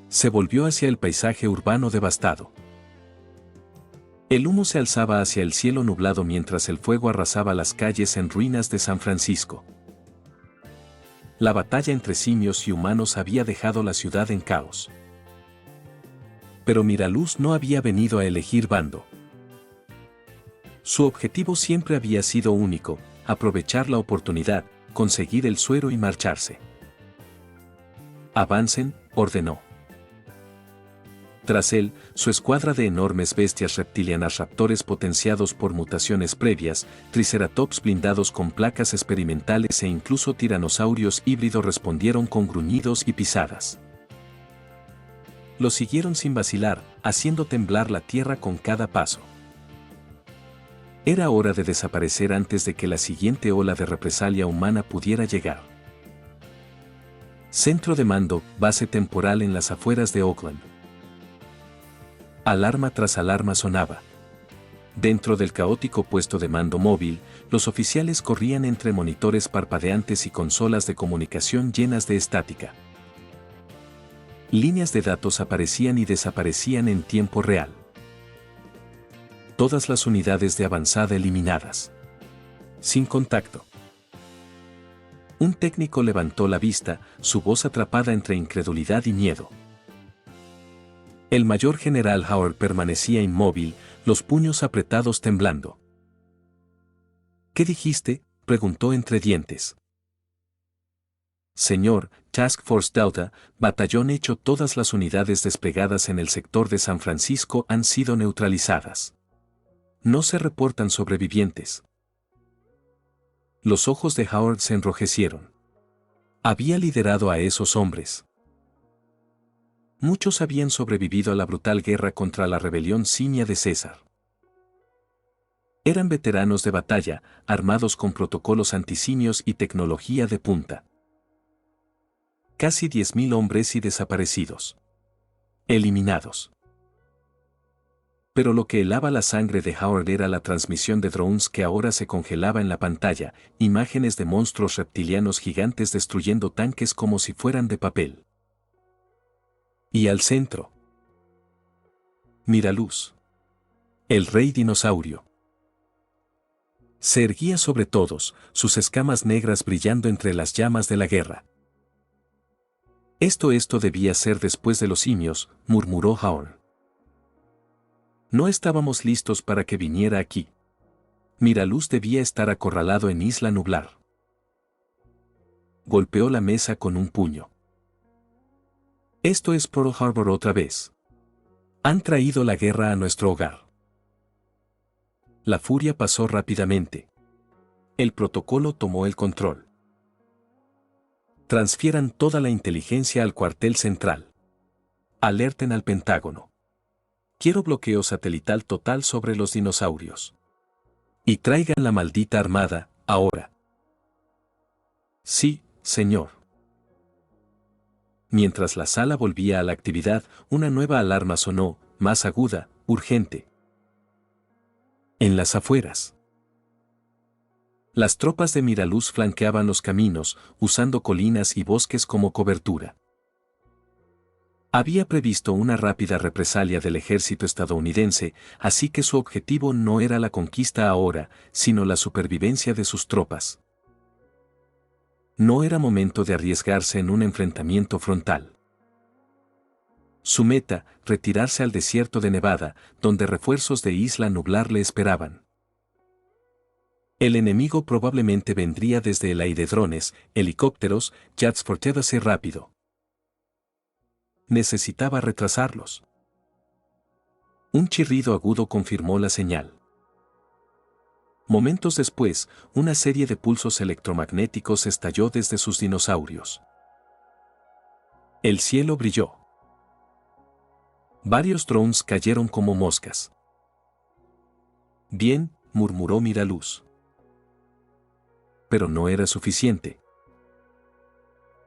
Se volvió hacia el paisaje urbano devastado. El humo se alzaba hacia el cielo nublado mientras el fuego arrasaba las calles en ruinas de San Francisco. La batalla entre simios y humanos había dejado la ciudad en caos. Pero Miraluz no había venido a elegir bando. Su objetivo siempre había sido único, aprovechar la oportunidad, conseguir el suero y marcharse. Avancen, ordenó. Tras él, su escuadra de enormes bestias reptilianas, raptores potenciados por mutaciones previas, triceratops blindados con placas experimentales e incluso tiranosaurios híbridos respondieron con gruñidos y pisadas. Los siguieron sin vacilar, haciendo temblar la tierra con cada paso. Era hora de desaparecer antes de que la siguiente ola de represalia humana pudiera llegar. Centro de mando, base temporal en las afueras de Oakland. Alarma tras alarma sonaba. Dentro del caótico puesto de mando móvil, los oficiales corrían entre monitores parpadeantes y consolas de comunicación llenas de estática. Líneas de datos aparecían y desaparecían en tiempo real. Todas las unidades de avanzada eliminadas. Sin contacto. Un técnico levantó la vista, su voz atrapada entre incredulidad y miedo. El mayor general Howard permanecía inmóvil, los puños apretados temblando. ¿Qué dijiste?, preguntó entre dientes. Señor, Task Force Delta, batallón hecho, todas las unidades desplegadas en el sector de San Francisco han sido neutralizadas. No se reportan sobrevivientes. Los ojos de Howard se enrojecieron. Había liderado a esos hombres. Muchos habían sobrevivido a la brutal guerra contra la rebelión simia de César. Eran veteranos de batalla, armados con protocolos antisimios y tecnología de punta. Casi 10.000 hombres y desaparecidos. Eliminados. Pero lo que helaba la sangre de Howard era la transmisión de drones que ahora se congelaba en la pantalla, imágenes de monstruos reptilianos gigantes destruyendo tanques como si fueran de papel. Y al centro. Miraluz. El rey dinosaurio. Se erguía sobre todos, sus escamas negras brillando entre las llamas de la guerra. Esto debía ser después de los simios, murmuró Howard. No estábamos listos para que viniera aquí. Miraluz debía estar acorralado en Isla Nublar. Golpeó la mesa con un puño. Esto es Pearl Harbor otra vez. Han traído la guerra a nuestro hogar. La furia pasó rápidamente. El protocolo tomó el control. Transfieran toda la inteligencia al cuartel central. Alerten al Pentágono. Quiero bloqueo satelital total sobre los dinosaurios. Y traigan la maldita armada, ahora. Sí, señor. Mientras la sala volvía a la actividad, una nueva alarma sonó, más aguda, urgente. En las afueras. Las tropas de Miraluz flanqueaban los caminos, usando colinas y bosques como cobertura. Había previsto una rápida represalia del ejército estadounidense, así que su objetivo no era la conquista ahora, sino la supervivencia de sus tropas. No era momento de arriesgarse en un enfrentamiento frontal. Su meta, retirarse al desierto de Nevada, donde refuerzos de Isla Nublar le esperaban. El enemigo probablemente vendría desde el aire, drones, helicópteros, jets forteados y rápido. Necesitaba retrasarlos. Un chirrido agudo confirmó la señal. Momentos después, una serie de pulsos electromagnéticos estalló desde sus dinosaurios. El cielo brilló. Varios drones cayeron como moscas. Bien, murmuró Miraluz. Pero no era suficiente.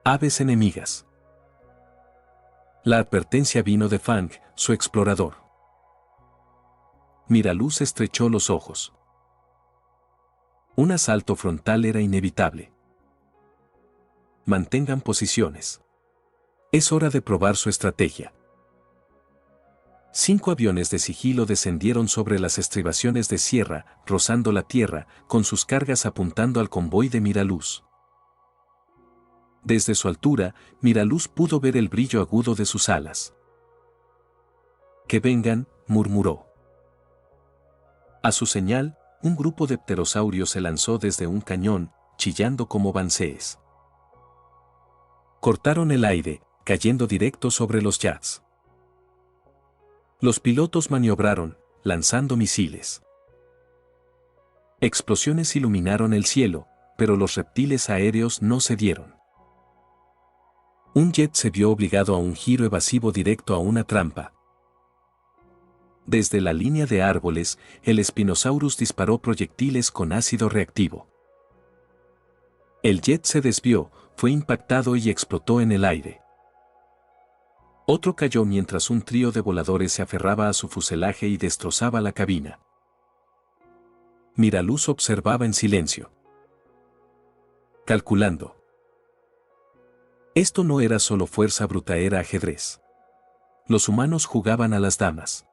Aves enemigas. La advertencia vino de Fang, su explorador. Miraluz estrechó los ojos. Un asalto frontal era inevitable. Mantengan posiciones. Es hora de probar su estrategia. 5 aviones de sigilo descendieron sobre las estribaciones de sierra, rozando la tierra, con sus cargas apuntando al convoy de Miraluz. Desde su altura, Miraluz pudo ver el brillo agudo de sus alas. «Que vengan», murmuró. A su señal, un grupo de pterosaurios se lanzó desde un cañón, chillando como bancees. Cortaron el aire, cayendo directo sobre los jets. Los pilotos maniobraron, lanzando misiles. Explosiones iluminaron el cielo, pero los reptiles aéreos no cedieron. Un jet se vio obligado a un giro evasivo directo a una trampa. Desde la línea de árboles, el Spinosaurus disparó proyectiles con ácido reactivo. El jet se desvió, fue impactado y explotó en el aire. Otro cayó mientras un trío de voladores se aferraba a su fuselaje y destrozaba la cabina. Miraluz observaba en silencio. Calculando. Esto no era solo fuerza bruta, era ajedrez. Los humanos jugaban a las damas.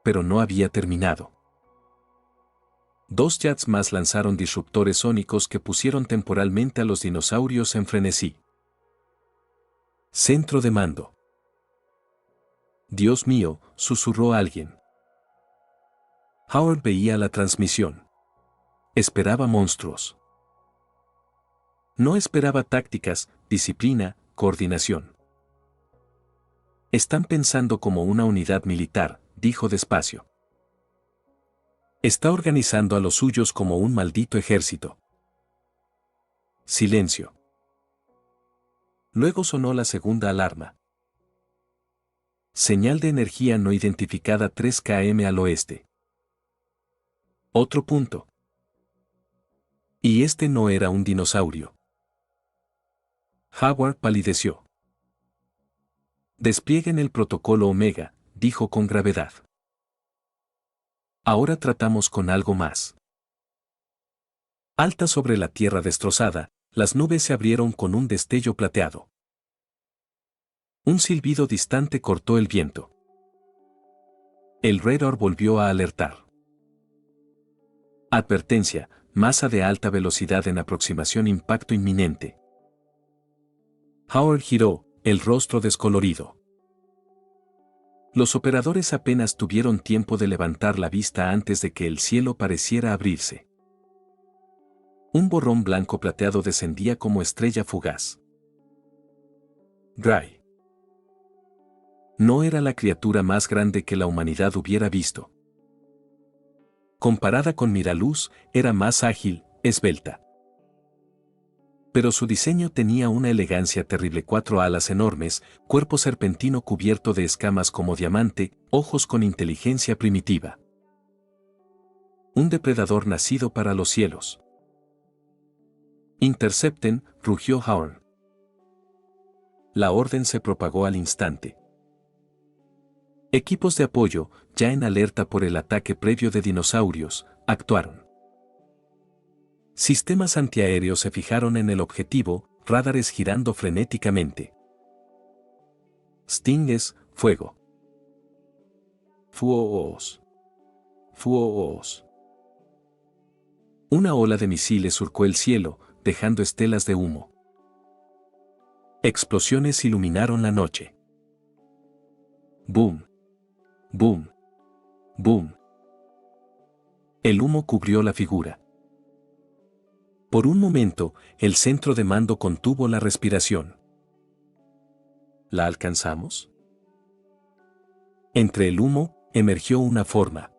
Pero no había terminado. 2 jets más lanzaron disruptores sónicos que pusieron temporalmente a los dinosaurios en frenesí. Centro de mando. Dios mío, susurró alguien. Howard veía la transmisión. Esperaba monstruos. No esperaba tácticas, disciplina, coordinación. Están pensando como una unidad militar, dijo despacio. Está organizando a los suyos como un maldito ejército. Silencio. Luego sonó la segunda alarma. Señal de energía no identificada 3 km al oeste. Otro punto. Y este no era un dinosaurio. Howard palideció. Desplieguen el protocolo Omega, dijo con gravedad. Ahora tratamos con algo más. Alta sobre la tierra destrozada, las nubes se abrieron con un destello plateado. Un silbido distante cortó el viento. El radar volvió a alertar. Advertencia, masa de alta velocidad en aproximación, impacto inminente. Howard giró, el rostro descolorido. Los operadores apenas tuvieron tiempo de levantar la vista antes de que el cielo pareciera abrirse. Un borrón blanco plateado descendía como estrella fugaz. Gray. No era la criatura más grande que la humanidad hubiera visto. Comparada con Miraluz, era más ágil, esbelta. Pero su diseño tenía una elegancia terrible: 4 alas enormes, cuerpo serpentino cubierto de escamas como diamante, ojos con inteligencia primitiva. Un depredador nacido para los cielos. Intercepten, rugió Howard. La orden se propagó al instante. Equipos de apoyo, ya en alerta por el ataque previo de dinosaurios, actuaron. Sistemas antiaéreos se fijaron en el objetivo, radares girando frenéticamente. Stings, fuego. Fuos. Fuos. Una ola de misiles surcó el cielo, dejando estelas de humo. Explosiones iluminaron la noche. Boom. Boom. Boom. El humo cubrió la figura. Por un momento, el centro de mando contuvo la respiración. ¿La alcanzamos? Entre el humo, emergió una forma.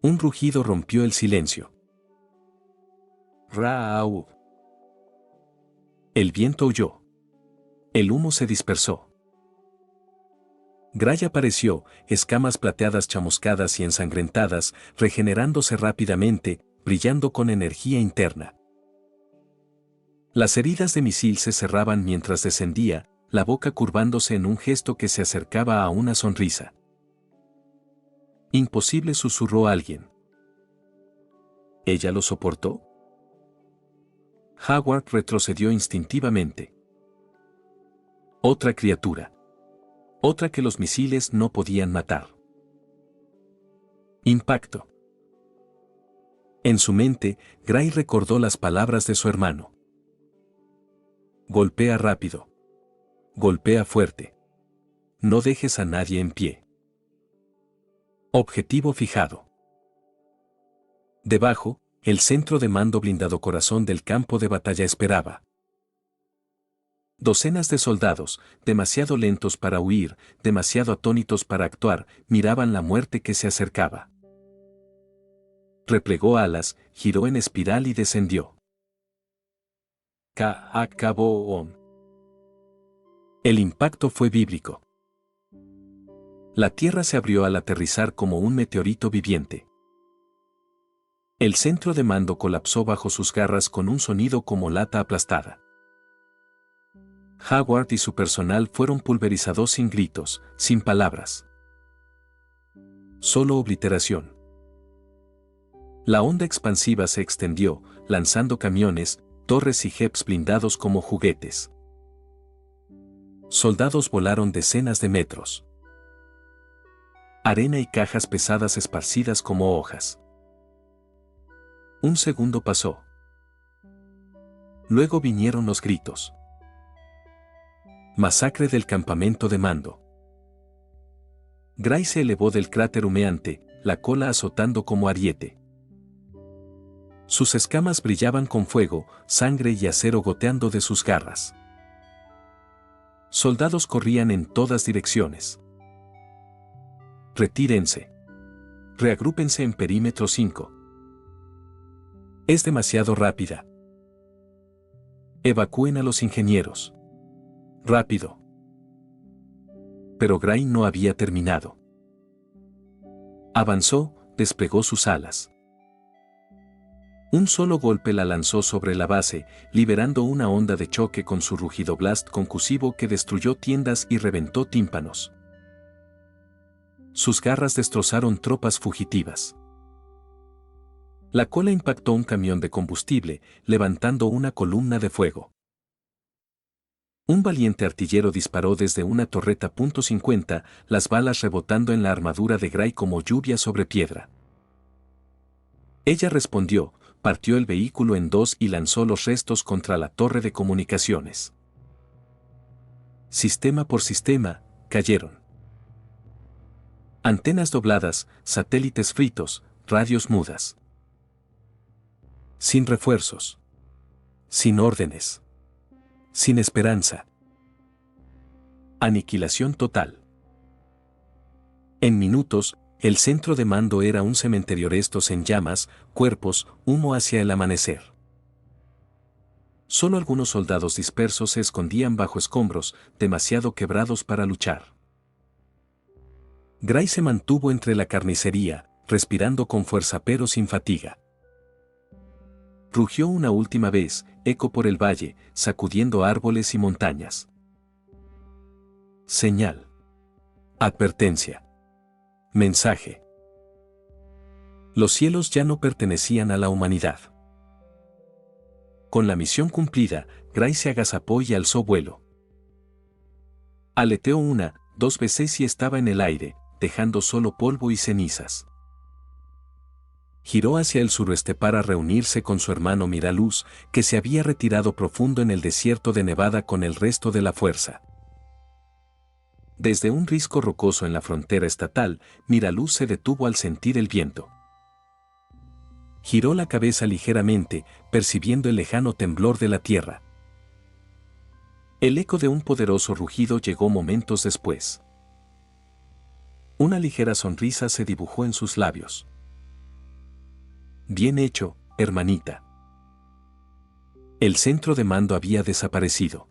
Un rugido rompió el silencio. ¡Raúl! El viento huyó. El humo se dispersó. Gray apareció, escamas plateadas chamuscadas y ensangrentadas, regenerándose rápidamente, brillando con energía interna. Las heridas de misil se cerraban mientras descendía, la boca curvándose en un gesto que se acercaba a una sonrisa. Imposible, susurró alguien. ¿Ella lo soportó? Howard retrocedió instintivamente. Otra criatura. Otra que los misiles no podían matar. Impacto. En su mente, Gray recordó las palabras de su hermano. Golpea rápido. Golpea fuerte. No dejes a nadie en pie. Objetivo fijado. Debajo, el centro de mando blindado corazón del campo de batalla esperaba. Docenas de soldados, demasiado lentos para huir, demasiado atónitos para actuar, miraban la muerte que se acercaba. Replegó alas, giró en espiral y descendió. Acabó. El impacto fue bíblico. La tierra se abrió al aterrizar como un meteorito viviente. El centro de mando colapsó bajo sus garras con un sonido como lata aplastada. Howard y su personal fueron pulverizados sin gritos, sin palabras. Solo obliteración. La onda expansiva se extendió, lanzando camiones, torres y jeeps blindados como juguetes. Soldados volaron decenas de metros. Arena y cajas pesadas esparcidas como hojas. Un segundo pasó. Luego vinieron los gritos. Masacre del campamento de mando. Gray se elevó del cráter humeante, la cola azotando como ariete. Sus escamas brillaban con fuego, sangre y acero goteando de sus garras. Soldados corrían en todas direcciones. Retírense. Reagrúpense en perímetro 5. Es demasiado rápida. Evacúen a los ingenieros. Rápido. Pero Gray no había terminado. Avanzó, desplegó sus alas. Un solo golpe la lanzó sobre la base, liberando una onda de choque con su rugido blast concusivo que destruyó tiendas y reventó tímpanos. Sus garras destrozaron tropas fugitivas. La cola impactó un camión de combustible, levantando una columna de fuego. Un valiente artillero disparó desde una torreta .50, las balas rebotando en la armadura de Gray como lluvia sobre piedra. Ella respondió, partió el vehículo en dos y lanzó los restos contra la torre de comunicaciones. Sistema por sistema, cayeron. Antenas dobladas, satélites fritos, radios mudas. Sin refuerzos. Sin órdenes. Sin esperanza. Aniquilación total. En minutos, el centro de mando era un cementerio, restos en llamas, cuerpos, humo hacia el amanecer. Solo algunos soldados dispersos se escondían bajo escombros, demasiado quebrados para luchar. Gray se mantuvo entre la carnicería, respirando con fuerza pero sin fatiga. Rugió una última vez, eco por el valle, sacudiendo árboles y montañas. Señal. Advertencia. Mensaje. Los cielos ya no pertenecían a la humanidad. Con la misión cumplida, Gray se agazapó y alzó vuelo. Aleteó una, dos veces y estaba en el aire, dejando solo polvo y cenizas. Giró hacia el suroeste para reunirse con su hermano Miraluz, que se había retirado profundo en el desierto de Nevada con el resto de la fuerza. Desde un risco rocoso en la frontera estatal, Miraluz se detuvo al sentir el viento. Giró la cabeza ligeramente, percibiendo el lejano temblor de la tierra. El eco de un poderoso rugido llegó momentos después. Una ligera sonrisa se dibujó en sus labios. Bien hecho, hermanita. El centro de mando había desaparecido.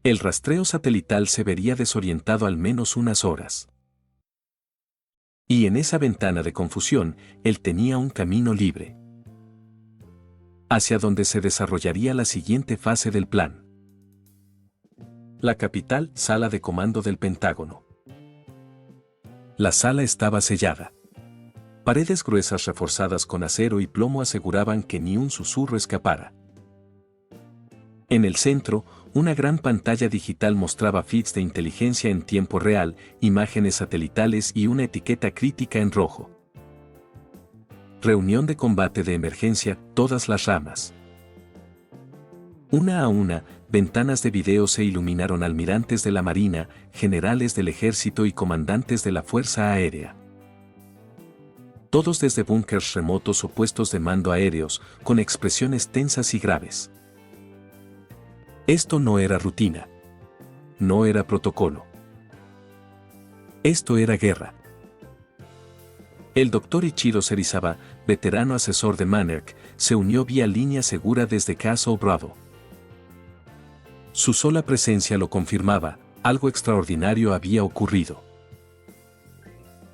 El rastreo satelital se vería desorientado al menos unas horas. Y en esa ventana de confusión, él tenía un camino libre. Hacia donde se desarrollaría la siguiente fase del plan. La capital, sala de comando del Pentágono. La sala estaba sellada. Paredes gruesas reforzadas con acero y plomo aseguraban que ni un susurro escapara. En el centro, una gran pantalla digital mostraba feeds de inteligencia en tiempo real, imágenes satelitales y una etiqueta crítica en rojo. Reunión de combate de emergencia, todas las ramas. Una a una, ventanas de video se iluminaron almirantes de la Marina, generales del Ejército y comandantes de la Fuerza Aérea. Todos desde búnkers remotos o puestos de mando aéreos, con expresiones tensas y graves. Esto no era rutina. No era protocolo. Esto era guerra. El doctor Ichiro Serizawa, veterano asesor de Mannerk, se unió vía línea segura desde Castle Bravo. Su sola presencia lo confirmaba, algo extraordinario había ocurrido.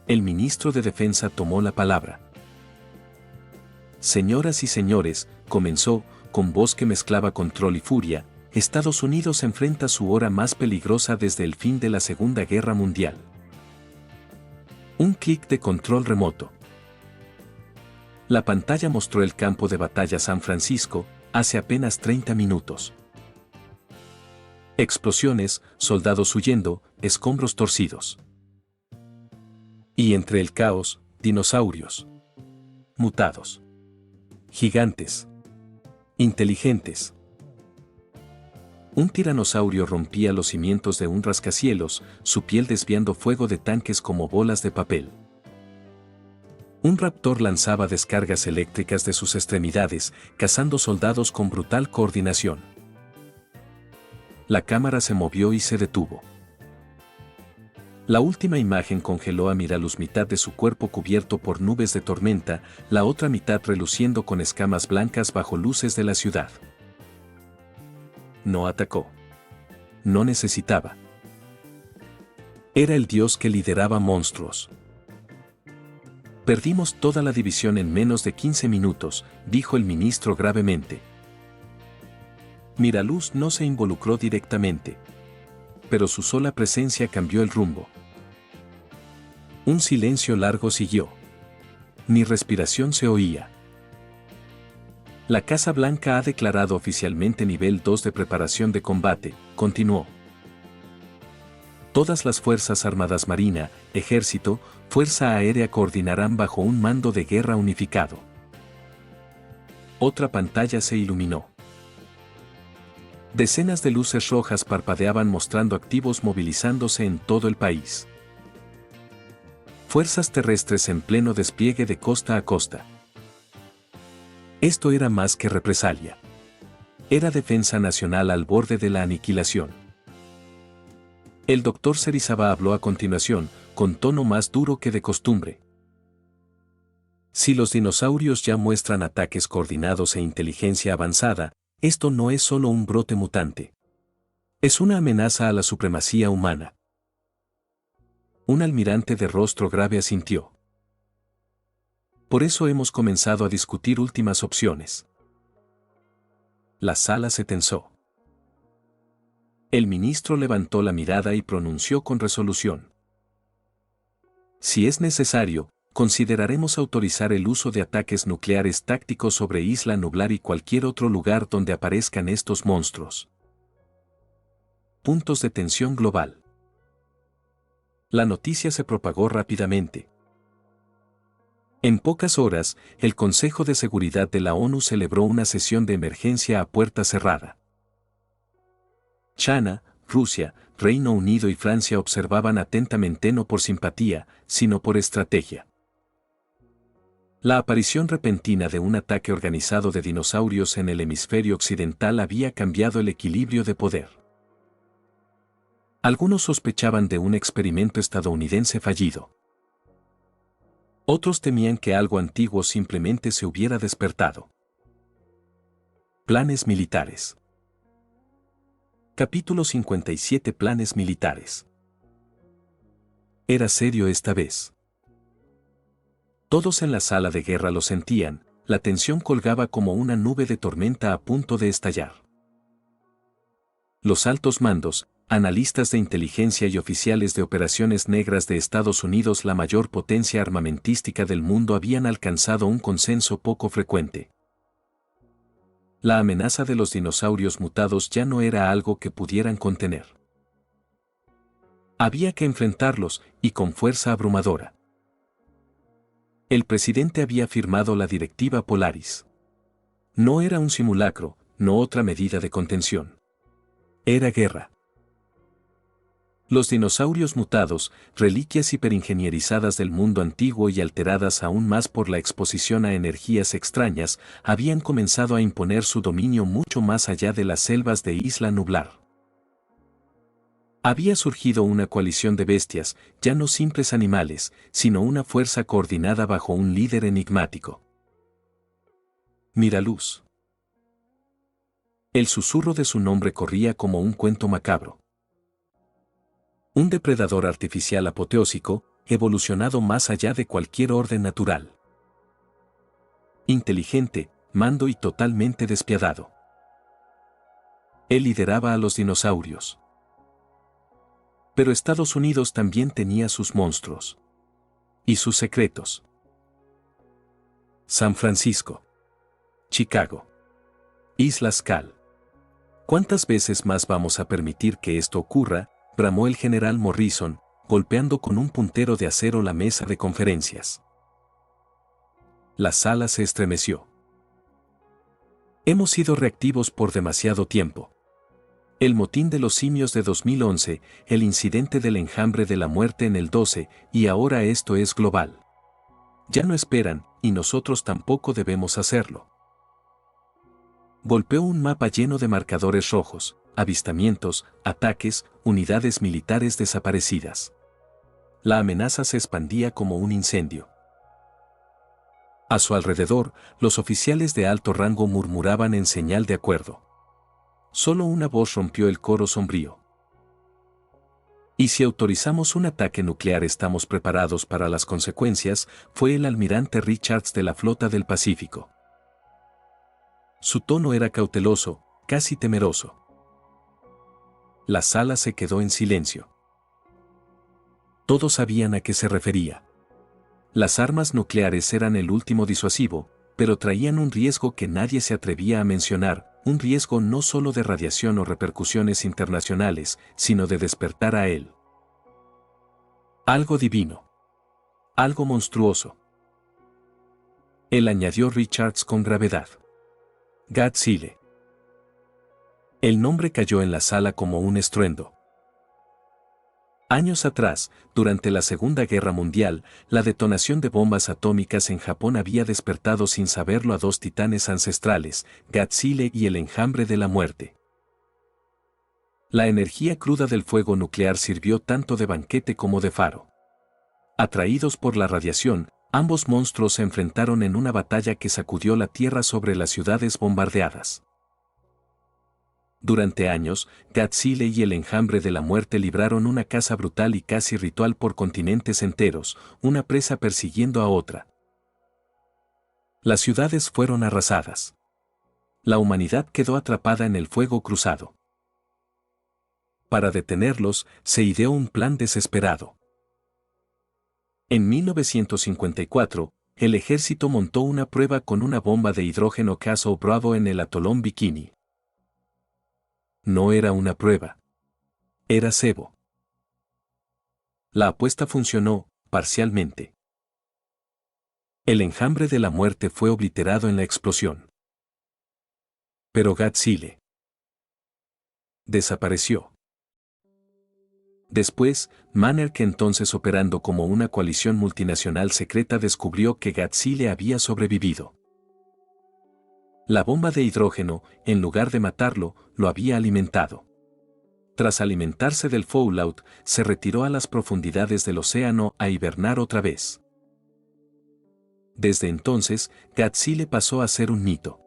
El ministro de Defensa tomó la palabra. Señoras y señores, comenzó, con voz que mezclaba control y furia, Estados Unidos enfrenta su hora más peligrosa desde el fin de la Segunda Guerra Mundial. Un clic de control remoto. La pantalla mostró el campo de batalla San Francisco, hace apenas 30 minutos. Explosiones, soldados huyendo, escombros torcidos. Y entre el caos, dinosaurios. Mutados. Gigantes. Inteligentes. Un tiranosaurio rompía los cimientos de un rascacielos, su piel desviando fuego de tanques como bolas de papel. Un raptor lanzaba descargas eléctricas de sus extremidades, cazando soldados con brutal coordinación. La cámara se movió y se detuvo. La última imagen congeló a Miraluz, mitad de su cuerpo cubierto por nubes de tormenta, la otra mitad reluciendo con escamas blancas bajo luces de la ciudad. No atacó. No necesitaba. Era el dios que lideraba monstruos. Perdimos toda la división en menos de 15 minutos, dijo el ministro gravemente. Miraluz no se involucró directamente, pero su sola presencia cambió el rumbo. Un silencio largo siguió. Ni respiración se oía. La Casa Blanca ha declarado oficialmente nivel 2 de preparación de combate, continuó. Todas las Fuerzas Armadas Marina, Ejército, Fuerza Aérea coordinarán bajo un mando de guerra unificado. Otra pantalla se iluminó. Decenas de luces rojas parpadeaban mostrando activos movilizándose en todo el país. Fuerzas terrestres en pleno despliegue de costa a costa. Esto era más que represalia. Era defensa nacional al borde de la aniquilación. El doctor Serizábal habló a continuación, con tono más duro que de costumbre. Si los dinosaurios ya muestran ataques coordinados e inteligencia avanzada, esto no es solo un brote mutante. Es una amenaza a la supremacía humana. Un almirante de rostro grave asintió. Por eso hemos comenzado a discutir últimas opciones. La sala se tensó. El ministro levantó la mirada y pronunció con resolución. Si es necesario, consideraremos autorizar el uso de ataques nucleares tácticos sobre Isla Nublar y cualquier otro lugar donde aparezcan estos monstruos. Puntos de tensión global. La noticia se propagó rápidamente. En pocas horas, el Consejo de Seguridad de la ONU celebró una sesión de emergencia a puerta cerrada. China, Rusia, Reino Unido y Francia observaban atentamente no por simpatía, sino por estrategia. La aparición repentina de un ataque organizado de dinosaurios en el hemisferio occidental había cambiado el equilibrio de poder. Algunos sospechaban de un experimento estadounidense fallido. Otros temían que algo antiguo simplemente se hubiera despertado. Planes militares. Capítulo 57. Planes militares. Era serio esta vez. Todos en la sala de guerra lo sentían, la tensión colgaba como una nube de tormenta a punto de estallar. Los altos mandos, analistas de inteligencia y oficiales de operaciones negras de Estados Unidos, la mayor potencia armamentística del mundo, habían alcanzado un consenso poco frecuente. La amenaza de los dinosaurios mutados ya no era algo que pudieran contener. Había que enfrentarlos, y con fuerza abrumadora. El presidente había firmado la Directiva Polaris. No era un simulacro, no otra medida de contención. Era guerra. Los dinosaurios mutados, reliquias hiperingenierizadas del mundo antiguo y alteradas aún más por la exposición a energías extrañas, habían comenzado a imponer su dominio mucho más allá de las selvas de Isla Nublar. Había surgido una coalición de bestias, ya no simples animales, sino una fuerza coordinada bajo un líder enigmático. Miraluz. El susurro de su nombre corría como un cuento macabro. Un depredador artificial apoteósico, evolucionado más allá de cualquier orden natural. Inteligente, mando y totalmente despiadado. Él lideraba a los dinosaurios. Pero Estados Unidos también tenía sus monstruos. Y sus secretos. San Francisco. Chicago. Islas Cal. ¿Cuántas veces más vamos a permitir que esto ocurra?, bramó el general Morrison, golpeando con un puntero de acero la mesa de conferencias. La sala se estremeció. Hemos sido reactivos por demasiado tiempo. El motín de los simios de 2011, el incidente del enjambre de la muerte en el 12, y ahora esto es global. Ya no esperan, y nosotros tampoco debemos hacerlo. Golpeó un mapa lleno de marcadores rojos, avistamientos, ataques, unidades militares desaparecidas. La amenaza se expandía como un incendio. A su alrededor, los oficiales de alto rango murmuraban en señal de acuerdo. Solo una voz rompió el coro sombrío. Y si autorizamos un ataque nuclear estamos preparados para las consecuencias, fue el almirante Richards de la Flota del Pacífico. Su tono era cauteloso, casi temeroso. La sala se quedó en silencio. Todos sabían a qué se refería. Las armas nucleares eran el último disuasivo, pero traían un riesgo que nadie se atrevía a mencionar, un riesgo no solo de radiación o repercusiones internacionales, sino de despertar a él. Algo divino. Algo monstruoso. Él añadió Richards con gravedad. Godzilla. El nombre cayó en la sala como un estruendo. Años atrás, durante la Segunda Guerra Mundial, la detonación de bombas atómicas en Japón había despertado sin saberlo a dos titanes ancestrales, Godzilla y el enjambre de la muerte. La energía cruda del fuego nuclear sirvió tanto de banquete como de faro. Atraídos por la radiación, ambos monstruos se enfrentaron en una batalla que sacudió la tierra sobre las ciudades bombardeadas. Durante años, Godzilla y el enjambre de la muerte libraron una caza brutal y casi ritual por continentes enteros, una presa persiguiendo a otra. Las ciudades fueron arrasadas. La humanidad quedó atrapada en el fuego cruzado. Para detenerlos, se ideó un plan desesperado. En 1954, el ejército montó una prueba con una bomba de hidrógeno Castle Bravo en el atolón Bikini. No era una prueba. Era cebo. La apuesta funcionó, parcialmente. El enjambre de la muerte fue obliterado en la explosión. Pero Godzilla desapareció. Después, Manner, entonces operando como una coalición multinacional secreta, descubrió que Godzilla había sobrevivido. La bomba de hidrógeno, en lugar de matarlo, lo había alimentado. Tras alimentarse del fallout, se retiró a las profundidades del océano a hibernar otra vez. Desde entonces, Godzilla pasó a ser un mito.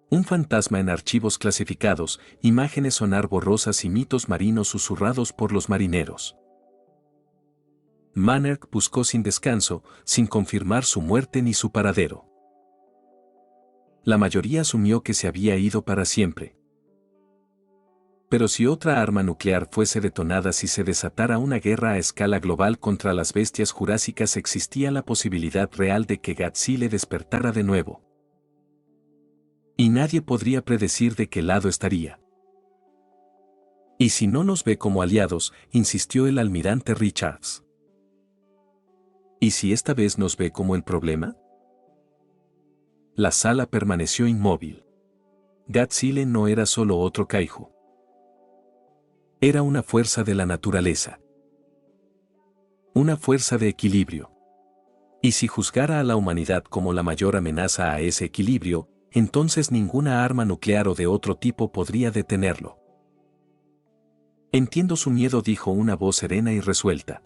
Un fantasma en archivos clasificados, imágenes sonar borrosas y mitos marinos susurrados por los marineros. Manner buscó sin descanso, sin confirmar su muerte ni su paradero. La mayoría asumió que se había ido para siempre. Pero si otra arma nuclear fuese detonada, si se desatara una guerra a escala global contra las bestias jurásicas, existía la posibilidad real de que Godzilla despertara de nuevo. Y nadie podría predecir de qué lado estaría. ¿Y si no nos ve como aliados?, insistió el almirante Richards. ¿Y si esta vez nos ve como el problema? La sala permaneció inmóvil. Godzilla no era solo otro kaiju. Era una fuerza de la naturaleza. Una fuerza de equilibrio. Y si juzgara a la humanidad como la mayor amenaza a ese equilibrio, entonces ninguna arma nuclear o de otro tipo podría detenerlo. Entiendo su miedo, dijo una voz serena y resuelta.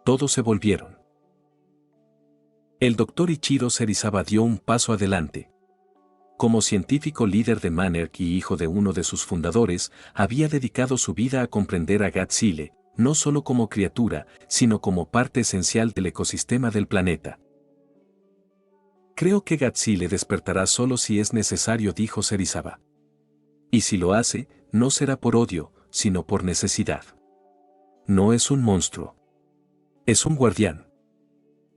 Todos se volvieron. El doctor Ichiro Serizawa dio un paso adelante. Como científico líder de Manner y hijo de uno de sus fundadores, había dedicado su vida a comprender a Godzilla, no solo como criatura, sino como parte esencial del ecosistema del planeta. Creo que Godzilla despertará solo si es necesario, dijo Serizawa. Y si lo hace, no será por odio, sino por necesidad. No es un monstruo. Es un guardián.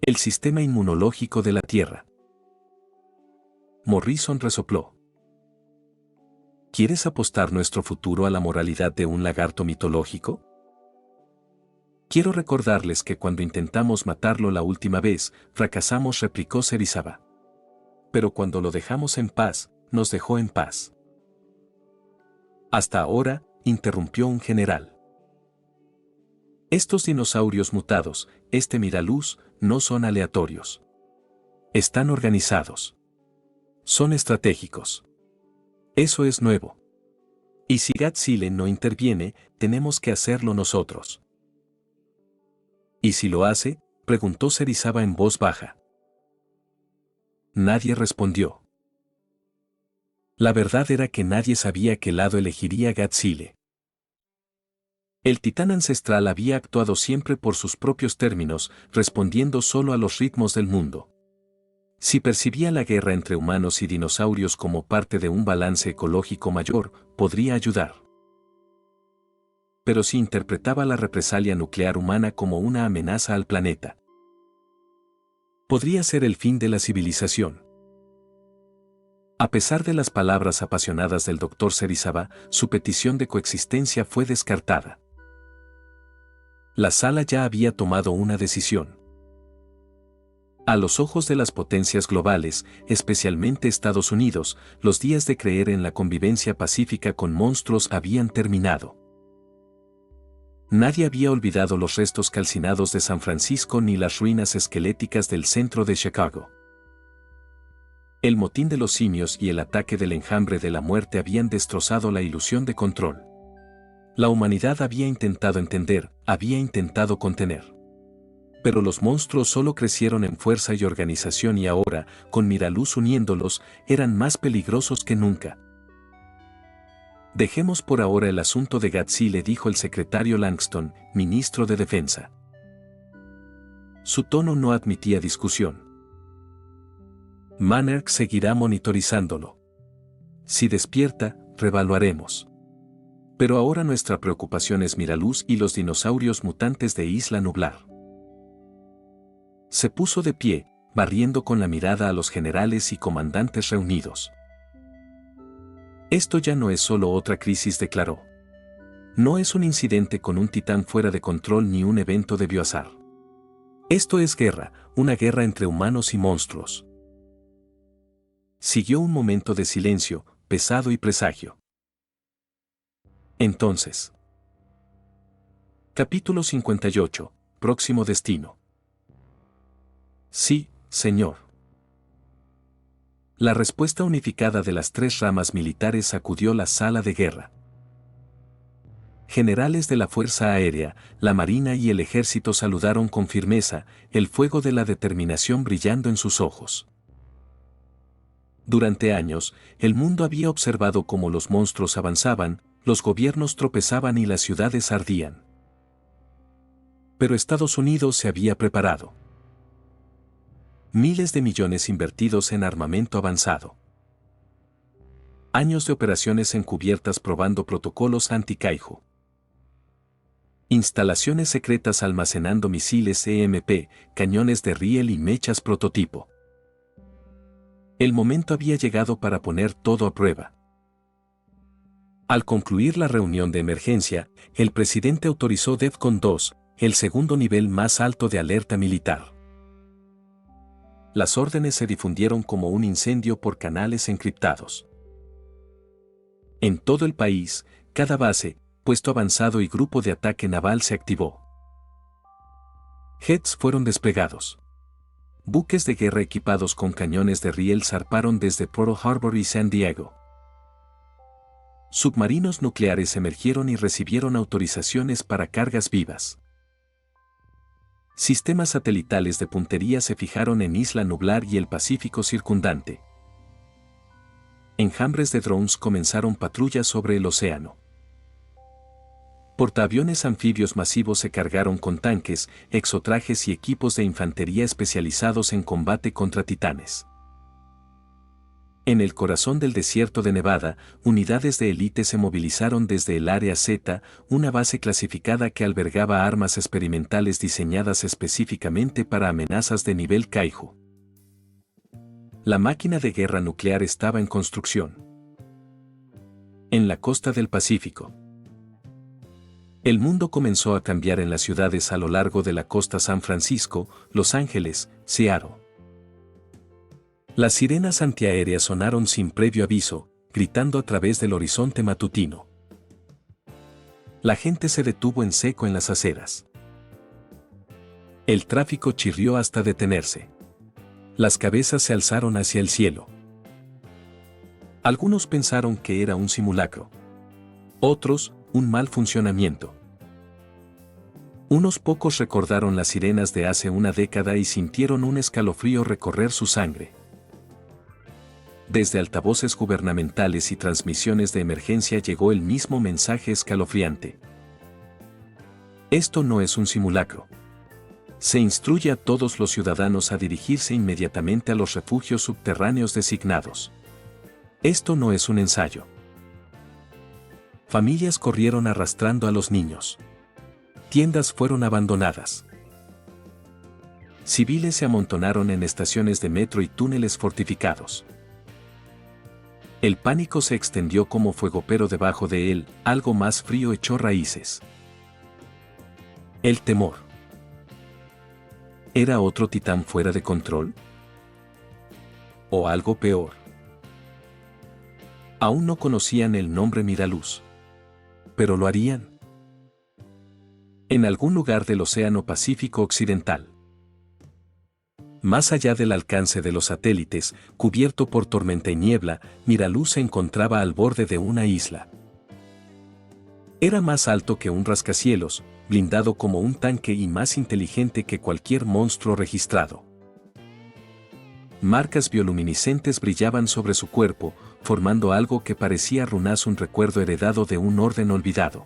El sistema inmunológico de la Tierra. Morrison resopló. ¿Quieres apostar nuestro futuro a la moralidad de un lagarto mitológico? Quiero recordarles que cuando intentamos matarlo la última vez, fracasamos, replicó Serizawa. Pero cuando lo dejamos en paz, nos dejó en paz. Hasta ahora, interrumpió un general. Estos dinosaurios mutados, este miraluz, no son aleatorios. Están organizados. Son estratégicos. Eso es nuevo. Y si Godzilla no interviene, tenemos que hacerlo nosotros. ¿Y si lo hace?, preguntó Serizawa en voz baja. Nadie respondió. La verdad era que nadie sabía qué lado elegiría Godzilla. El titán ancestral había actuado siempre por sus propios términos, respondiendo solo a los ritmos del mundo. Si percibía la guerra entre humanos y dinosaurios como parte de un balance ecológico mayor, podría ayudar. Pero si interpretaba la represalia nuclear humana como una amenaza al planeta, podría ser el fin de la civilización. A pesar de las palabras apasionadas del Dr. Serizawa, su petición de coexistencia fue descartada. La sala ya había tomado una decisión. A los ojos de las potencias globales, especialmente Estados Unidos, los días de creer en la convivencia pacífica con monstruos habían terminado. Nadie había olvidado los restos calcinados de San Francisco ni las ruinas esqueléticas del centro de Chicago. El motín de los simios y el ataque del enjambre de la muerte habían destrozado la ilusión de control. La humanidad había intentado entender, había intentado contener. Pero los monstruos solo crecieron en fuerza y organización y ahora, con Miraluz uniéndolos, eran más peligrosos que nunca. Dejemos por ahora el asunto de Gatsby, le dijo el secretario Langston, ministro de Defensa. Su tono no admitía discusión. Mannerk seguirá monitorizándolo. Si despierta, revaluaremos. Pero ahora nuestra preocupación es Miraluz y los dinosaurios mutantes de Isla Nublar. Se puso de pie, barriendo con la mirada a los generales y comandantes reunidos. Esto ya no es solo otra crisis, declaró. No es un incidente con un titán fuera de control ni un evento de bioazar. Esto es guerra, una guerra entre humanos y monstruos. Siguió un momento de silencio, pesado y presagio. Entonces. Capítulo 58. Próximo destino. Sí, señor. La respuesta unificada de las tres ramas militares sacudió la sala de guerra. Generales de la Fuerza Aérea, la Marina y el Ejército saludaron con firmeza, el fuego de la determinación brillando en sus ojos. Durante años, el mundo había observado cómo los monstruos avanzaban, los gobiernos tropezaban y las ciudades ardían. Pero Estados Unidos se había preparado. Miles de millones invertidos en armamento avanzado. Años de operaciones encubiertas probando protocolos anti-Kaiju. Instalaciones secretas almacenando misiles EMP, cañones de riel y mechas prototipo. El momento había llegado para poner todo a prueba. Al concluir la reunión de emergencia, el presidente autorizó DEFCON 2, el segundo nivel más alto de alerta militar. Las órdenes se difundieron como un incendio por canales encriptados. En todo el país, cada base, puesto avanzado y grupo de ataque naval se activó. Jets fueron desplegados. Buques de guerra equipados con cañones de riel zarparon desde Pearl Harbor y San Diego. Submarinos nucleares emergieron y recibieron autorizaciones para cargas vivas. Sistemas satelitales de puntería se fijaron en Isla Nublar y el Pacífico circundante. Enjambres de drones comenzaron patrullas sobre el océano. Portaaviones anfibios masivos se cargaron con tanques, exotrajes y equipos de infantería especializados en combate contra titanes. En el corazón del desierto de Nevada, unidades de élite se movilizaron desde el Área Z, una base clasificada que albergaba armas experimentales diseñadas específicamente para amenazas de nivel Kaiju. La máquina de guerra nuclear estaba en construcción. En la costa del Pacífico. El mundo comenzó a cambiar en las ciudades a lo largo de la costa: San Francisco, Los Ángeles, Seattle. Las sirenas antiaéreas sonaron sin previo aviso, gritando a través del horizonte matutino. La gente se detuvo en seco en las aceras. El tráfico chirrió hasta detenerse. Las cabezas se alzaron hacia el cielo. Algunos pensaron que era un simulacro. Otros, un mal funcionamiento. Unos pocos recordaron las sirenas de hace una década y sintieron un escalofrío recorrer su sangre. Desde altavoces gubernamentales y transmisiones de emergencia llegó el mismo mensaje escalofriante. Esto no es un simulacro. Se instruye a todos los ciudadanos a dirigirse inmediatamente a los refugios subterráneos designados. Esto no es un ensayo. Familias corrieron arrastrando a los niños. Tiendas fueron abandonadas. Civiles se amontonaron en estaciones de metro y túneles fortificados. El pánico se extendió como fuego, pero debajo de él, algo más frío echó raíces. El temor. ¿Era otro titán fuera de control? ¿O algo peor? Aún no conocían el nombre Miraluz. Pero lo harían. En algún lugar del Océano Pacífico Occidental. Más allá del alcance de los satélites, cubierto por tormenta y niebla, Miraluz se encontraba al borde de una isla. Era más alto que un rascacielos, blindado como un tanque y más inteligente que cualquier monstruo registrado. Marcas bioluminiscentes brillaban sobre su cuerpo, formando algo que parecía runas, un recuerdo heredado de un orden olvidado.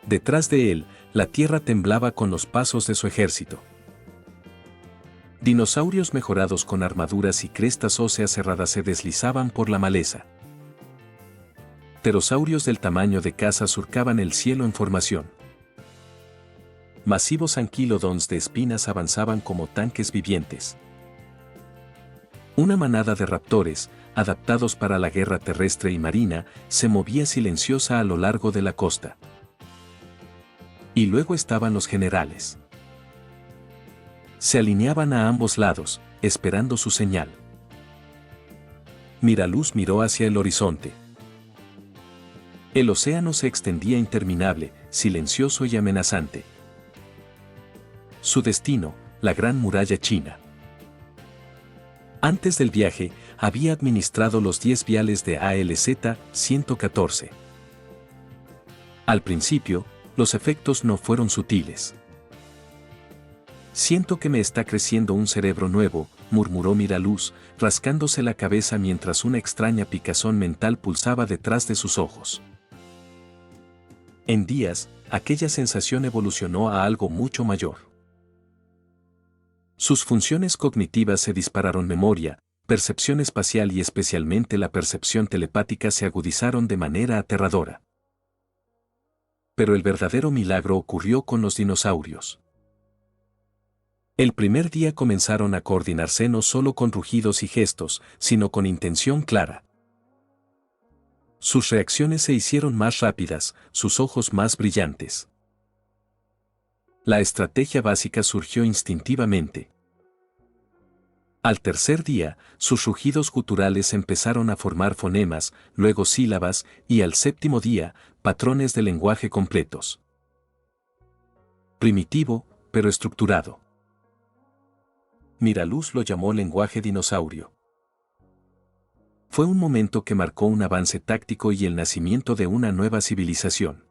Detrás de él, la tierra temblaba con los pasos de su ejército. Dinosaurios mejorados con armaduras y crestas óseas cerradas se deslizaban por la maleza. Pterosaurios del tamaño de casa surcaban el cielo en formación. Masivos anquilodons de espinas avanzaban como tanques vivientes. Una manada de raptores, adaptados para la guerra terrestre y marina, se movía silenciosa a lo largo de la costa. Y luego estaban los generales. Se alineaban a ambos lados, esperando su señal. Miraluz miró hacia el horizonte. El océano se extendía interminable, silencioso y amenazante. Su destino, la Gran Muralla China. Antes del viaje, había administrado los 10 viales de ALZ-114. Al principio, los efectos no fueron sutiles. Siento que me está creciendo un cerebro nuevo, murmuró Miraluz, rascándose la cabeza mientras una extraña picazón mental pulsaba detrás de sus ojos. En días, aquella sensación evolucionó a algo mucho mayor. Sus funciones cognitivas se dispararon, memoria, percepción espacial y especialmente la percepción telepática se agudizaron de manera aterradora. Pero el verdadero milagro ocurrió con los dinosaurios. El primer día comenzaron a coordinarse no solo con rugidos y gestos, sino con intención clara. Sus reacciones se hicieron más rápidas, sus ojos más brillantes. La estrategia básica surgió instintivamente. Al tercer día, sus rugidos guturales empezaron a formar fonemas, luego sílabas, y al séptimo día, patrones de lenguaje completos. Primitivo, pero estructurado. Miraluz lo llamó lenguaje dinosaurio. Fue un momento que marcó un avance táctico y el nacimiento de una nueva civilización.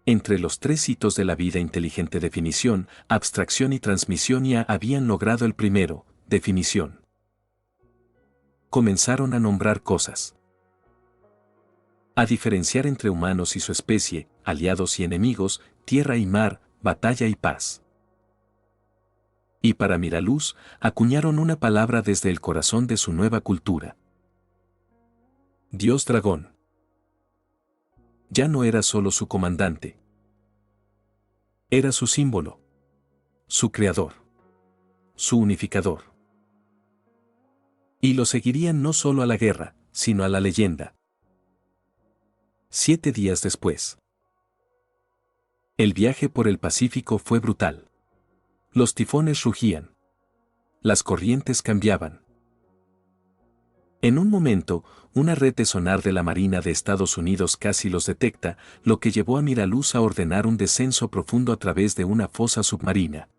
Entre los 3 hitos de la vida inteligente: definición, abstracción y transmisión, ya habían logrado el primero, definición. Comenzaron a nombrar cosas. A diferenciar entre humanos y su especie, aliados y enemigos, tierra y mar, batalla y paz. Y para Miraluz, acuñaron una palabra desde el corazón de su nueva cultura. Dios dragón. Ya no era solo su comandante. Era su símbolo. Su creador. Su unificador. Y lo seguirían no solo a la guerra, sino a la leyenda. 7 días después. El viaje por el Pacífico fue brutal. Los tifones rugían. Las corrientes cambiaban. En un momento, una red de sonar de la Marina de Estados Unidos casi los detecta, lo que llevó a Miraluz a ordenar un descenso profundo a través de una fosa submarina.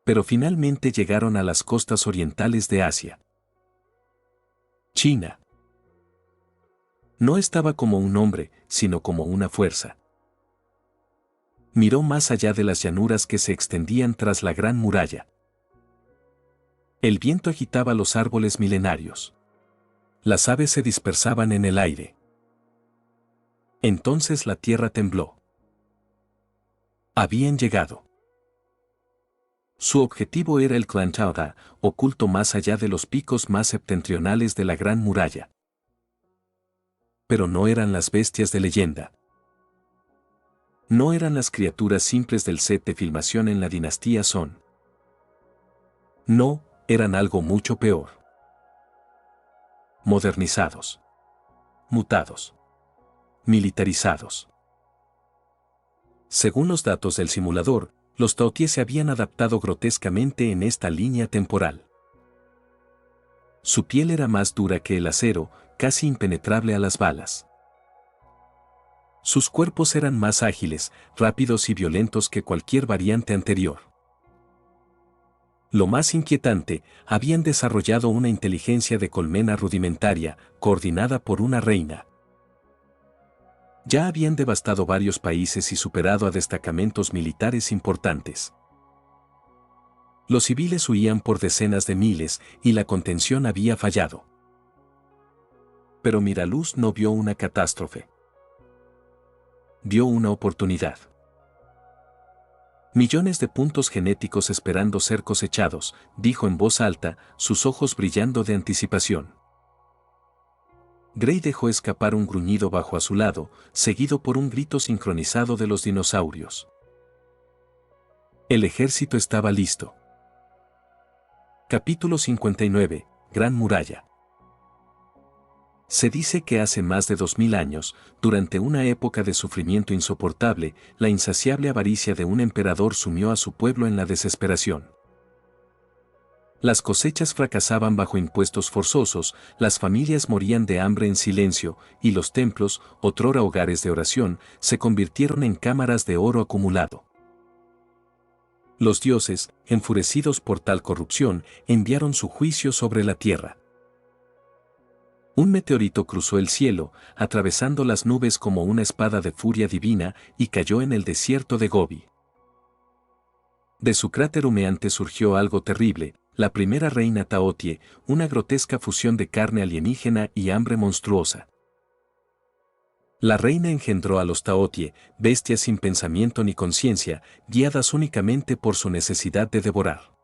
Pero finalmente llegaron a las costas orientales de Asia. China. No estaba como un hombre, sino como una fuerza. Miró más allá de las llanuras que se extendían tras la Gran Muralla. El viento agitaba los árboles milenarios. Las aves se dispersaban en el aire. Entonces la tierra tembló. Habían llegado. Su objetivo era el clan Chauda, oculto más allá de los picos más septentrionales de la Gran Muralla. Pero no eran las bestias de leyenda. No eran las criaturas simples del set de filmación en la dinastía Son. No, eran algo mucho peor. Modernizados. Mutados. Militarizados. Según los datos del simulador, los Taotie se habían adaptado grotescamente en esta línea temporal. Su piel era más dura que el acero, casi impenetrable a las balas. Sus cuerpos eran más ágiles, rápidos y violentos que cualquier variante anterior. Lo más inquietante, habían desarrollado una inteligencia de colmena rudimentaria, coordinada por una reina. Ya habían devastado varios países y superado a destacamentos militares importantes. Los civiles huían por decenas de miles y la contención había fallado. Pero Miraluz no vio una catástrofe. Vio una oportunidad. Millones de puntos genéticos esperando ser cosechados, dijo en voz alta, sus ojos brillando de anticipación. Grey dejó escapar un gruñido bajo a su lado, seguido por un grito sincronizado de los dinosaurios. El ejército estaba listo. Capítulo 59, Gran Muralla. Se dice que hace más de 2000 años, durante una época de sufrimiento insoportable, la insaciable avaricia de un emperador sumió a su pueblo en la desesperación. Las cosechas fracasaban bajo impuestos forzosos, las familias morían de hambre en silencio, y los templos, otrora hogares de oración, se convirtieron en cámaras de oro acumulado. Los dioses, enfurecidos por tal corrupción, enviaron su juicio sobre la tierra. Un meteorito cruzó el cielo, atravesando las nubes como una espada de furia divina, y cayó en el desierto de Gobi. De su cráter humeante surgió algo terrible, la primera reina Taotie, una grotesca fusión de carne alienígena y hambre monstruosa. La reina engendró a los Taotie, bestias sin pensamiento ni conciencia, guiadas únicamente por su necesidad de devorar.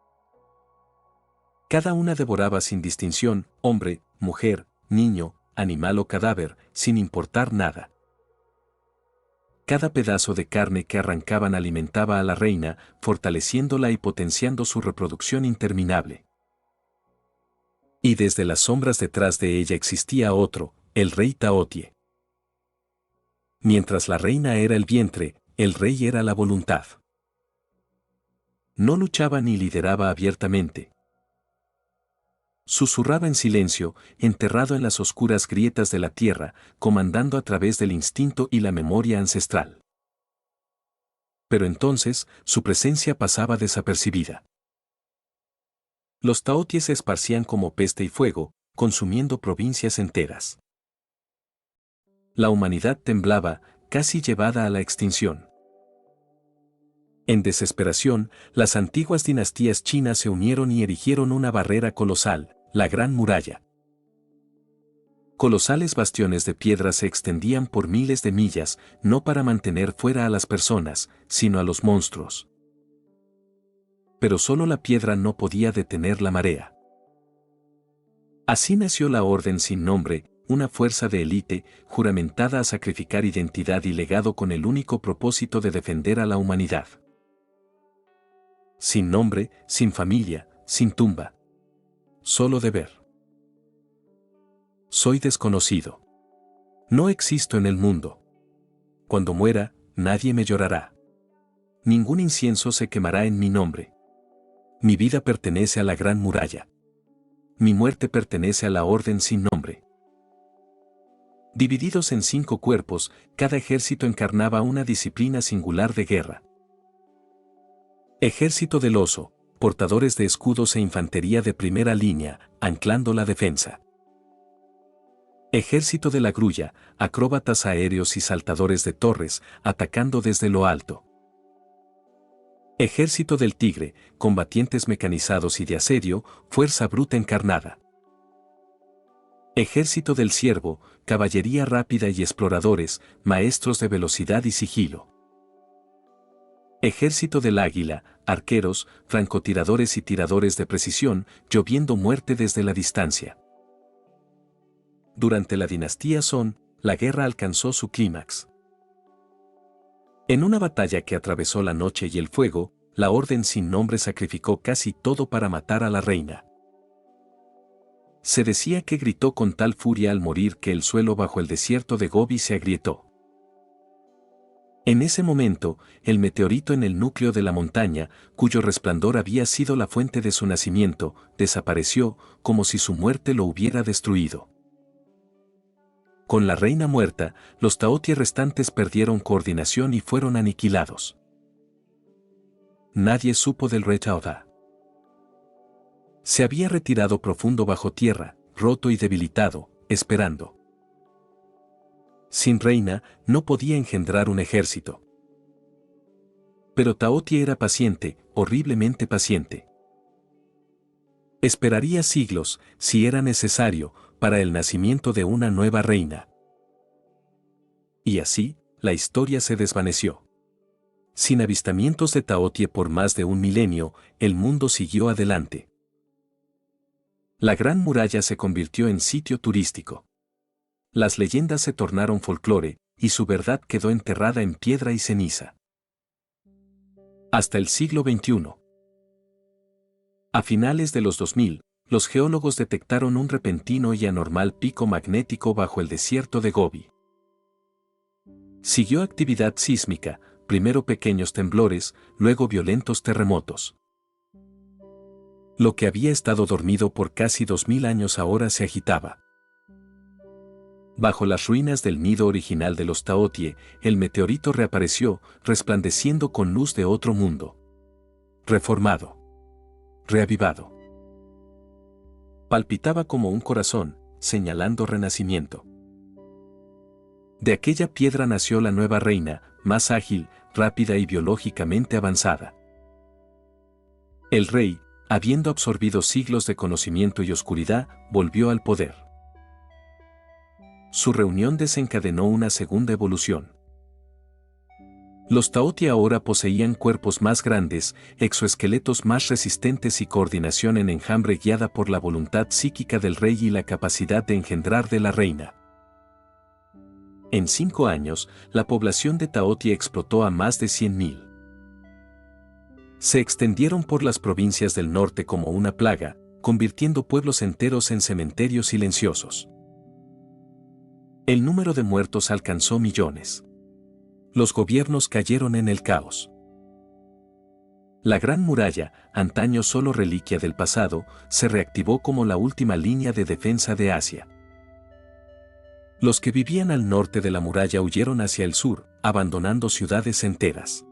Cada una devoraba sin distinción, hombre, mujer, niño, animal o cadáver, sin importar nada. Cada pedazo de carne que arrancaban alimentaba a la reina, fortaleciéndola y potenciando su reproducción interminable. Y desde las sombras detrás de ella existía otro, el rey Taotie. Mientras la reina era el vientre, el rey era la voluntad. No luchaba ni lideraba abiertamente. Susurraba en silencio, enterrado en las oscuras grietas de la tierra, comandando a través del instinto y la memoria ancestral. Pero entonces, su presencia pasaba desapercibida. Los Taoties se esparcían como peste y fuego, consumiendo provincias enteras. La humanidad temblaba, casi llevada a la extinción. En desesperación, las antiguas dinastías chinas se unieron y erigieron una barrera colosal, la Gran Muralla. Colosales bastiones de piedra se extendían por miles de millas, no para mantener fuera a las personas, sino a los monstruos. Pero solo la piedra no podía detener la marea. Así nació la Orden sin nombre, una fuerza de élite, juramentada a sacrificar identidad y legado con el único propósito de defender a la humanidad. Sin nombre, sin familia, sin tumba. Solo deber. Soy desconocido. No existo en el mundo. Cuando muera, nadie me llorará. Ningún incienso se quemará en mi nombre. Mi vida pertenece a la Gran Muralla. Mi muerte pertenece a la Orden sin nombre. Divididos en 5 cuerpos, cada ejército encarnaba una disciplina singular de guerra. Ejército del oso, portadores de escudos e infantería de primera línea, anclando la defensa. Ejército de la grulla, acróbatas aéreos y saltadores de torres, atacando desde lo alto. Ejército del tigre, combatientes mecanizados y de asedio, fuerza bruta encarnada. Ejército del Ciervo, caballería rápida y exploradores, maestros de velocidad y sigilo. Ejército del Águila, arqueros, francotiradores y tiradores de precisión, lloviendo muerte desde la distancia. Durante la dinastía Song, la guerra alcanzó su clímax. En una batalla que atravesó la noche y el fuego, la Orden sin nombre sacrificó casi todo para matar a la reina. Se decía que gritó con tal furia al morir que el suelo bajo el desierto de Gobi se agrietó. En ese momento, el meteorito en el núcleo de la montaña, cuyo resplandor había sido la fuente de su nacimiento, desapareció, como si su muerte lo hubiera destruido. Con la reina muerta, los Taotie restantes perdieron coordinación y fueron aniquilados. Nadie supo del rey Taoda. Se había retirado profundo bajo tierra, roto y debilitado, esperando. Sin reina, no podía engendrar un ejército. Pero Taotie era paciente, horriblemente paciente. Esperaría siglos, si era necesario, para el nacimiento de una nueva reina. Y así, la historia se desvaneció. Sin avistamientos de Taotie por más de un milenio, el mundo siguió adelante. La Gran Muralla se convirtió en sitio turístico. Las leyendas se tornaron folclore, y su verdad quedó enterrada en piedra y ceniza. Hasta el siglo XXI. A finales de los 2000, los geólogos detectaron un repentino y anormal pico magnético bajo el desierto de Gobi. Siguió actividad sísmica, primero pequeños temblores, luego violentos terremotos. Lo que había estado dormido por casi 2000 años ahora se agitaba. Bajo las ruinas del nido original de los Taotie, el meteorito reapareció, resplandeciendo con luz de otro mundo. Reformado. Reavivado. Palpitaba como un corazón, señalando renacimiento. De aquella piedra nació la nueva reina, más ágil, rápida y biológicamente avanzada. El rey, habiendo absorbido siglos de conocimiento y oscuridad, volvió al poder. Su reunión desencadenó una segunda evolución. Los Taotie ahora poseían cuerpos más grandes, exoesqueletos más resistentes y coordinación en enjambre guiada por la voluntad psíquica del rey y la capacidad de engendrar de la reina. En 5 años, la población de Taotie explotó a más de 100.000. Se extendieron por las provincias del norte como una plaga, convirtiendo pueblos enteros en cementerios silenciosos. El número de muertos alcanzó millones. Los gobiernos cayeron en el caos. La Gran Muralla, antaño solo reliquia del pasado, se reactivó como la última línea de defensa de Asia. Los que vivían al norte de la muralla huyeron hacia el sur, abandonando ciudades enteras.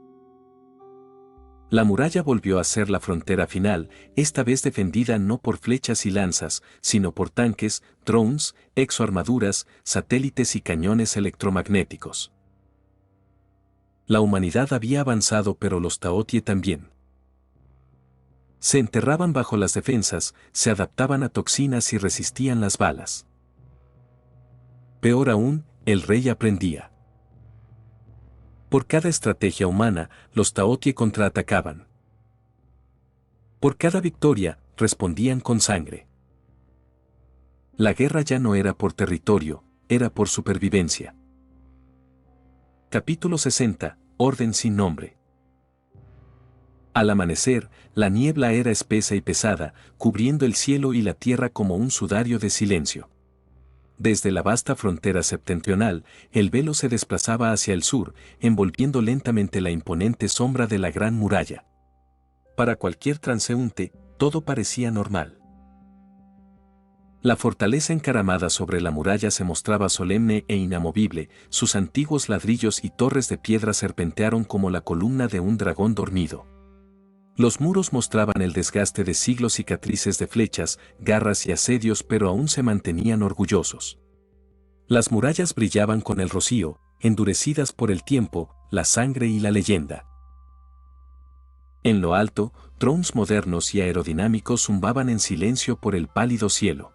La muralla volvió a ser la frontera final, esta vez defendida no por flechas y lanzas, sino por tanques, drones, exoarmaduras, satélites y cañones electromagnéticos. La humanidad había avanzado, pero los Taotie también. Se enterraban bajo las defensas, se adaptaban a toxinas y resistían las balas. Peor aún, el rey aprendía. Por cada estrategia humana, los Taotie contraatacaban. Por cada victoria, respondían con sangre. La guerra ya no era por territorio, era por supervivencia. Capítulo 60. Orden sin nombre. Al amanecer, la niebla era espesa y pesada, cubriendo el cielo y la tierra como un sudario de silencio. Desde la vasta frontera septentrional, el velo se desplazaba hacia el sur, envolviendo lentamente la imponente sombra de la Gran Muralla. Para cualquier transeúnte, todo parecía normal. La fortaleza encaramada sobre la muralla se mostraba solemne e inamovible, sus antiguos ladrillos y torres de piedra serpentearon como la columna de un dragón dormido. Los muros mostraban el desgaste de siglos, cicatrices de flechas, garras y asedios, pero aún se mantenían orgullosos. Las murallas brillaban con el rocío, endurecidas por el tiempo, la sangre y la leyenda. En lo alto, drones modernos y aerodinámicos zumbaban en silencio por el pálido cielo.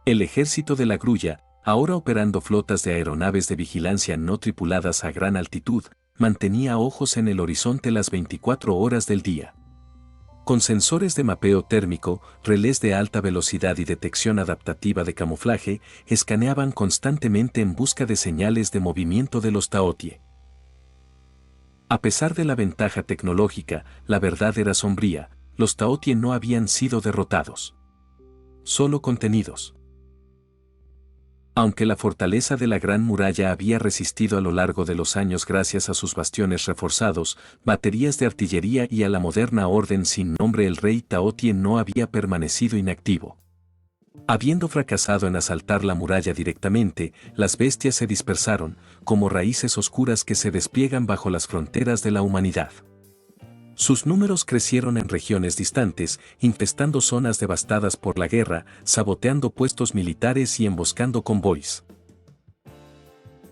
El ejército de la Grulla, ahora operando flotas de aeronaves de vigilancia no tripuladas a gran altitud, mantenía ojos en el horizonte las 24 horas del día. Con sensores de mapeo térmico, relés de alta velocidad y detección adaptativa de camuflaje, escaneaban constantemente en busca de señales de movimiento de los Taotie. A pesar de la ventaja tecnológica, la verdad era sombría, los Taotie no habían sido derrotados. Solo contenidos. Aunque la fortaleza de la Gran Muralla había resistido a lo largo de los años gracias a sus bastiones reforzados, baterías de artillería y a la moderna orden sin nombre, el rey Taotie no había permanecido inactivo. Habiendo fracasado en asaltar la muralla directamente, las bestias se dispersaron, como raíces oscuras que se despliegan bajo las fronteras de la humanidad. Sus números crecieron en regiones distantes, infestando zonas devastadas por la guerra, saboteando puestos militares y emboscando convoys.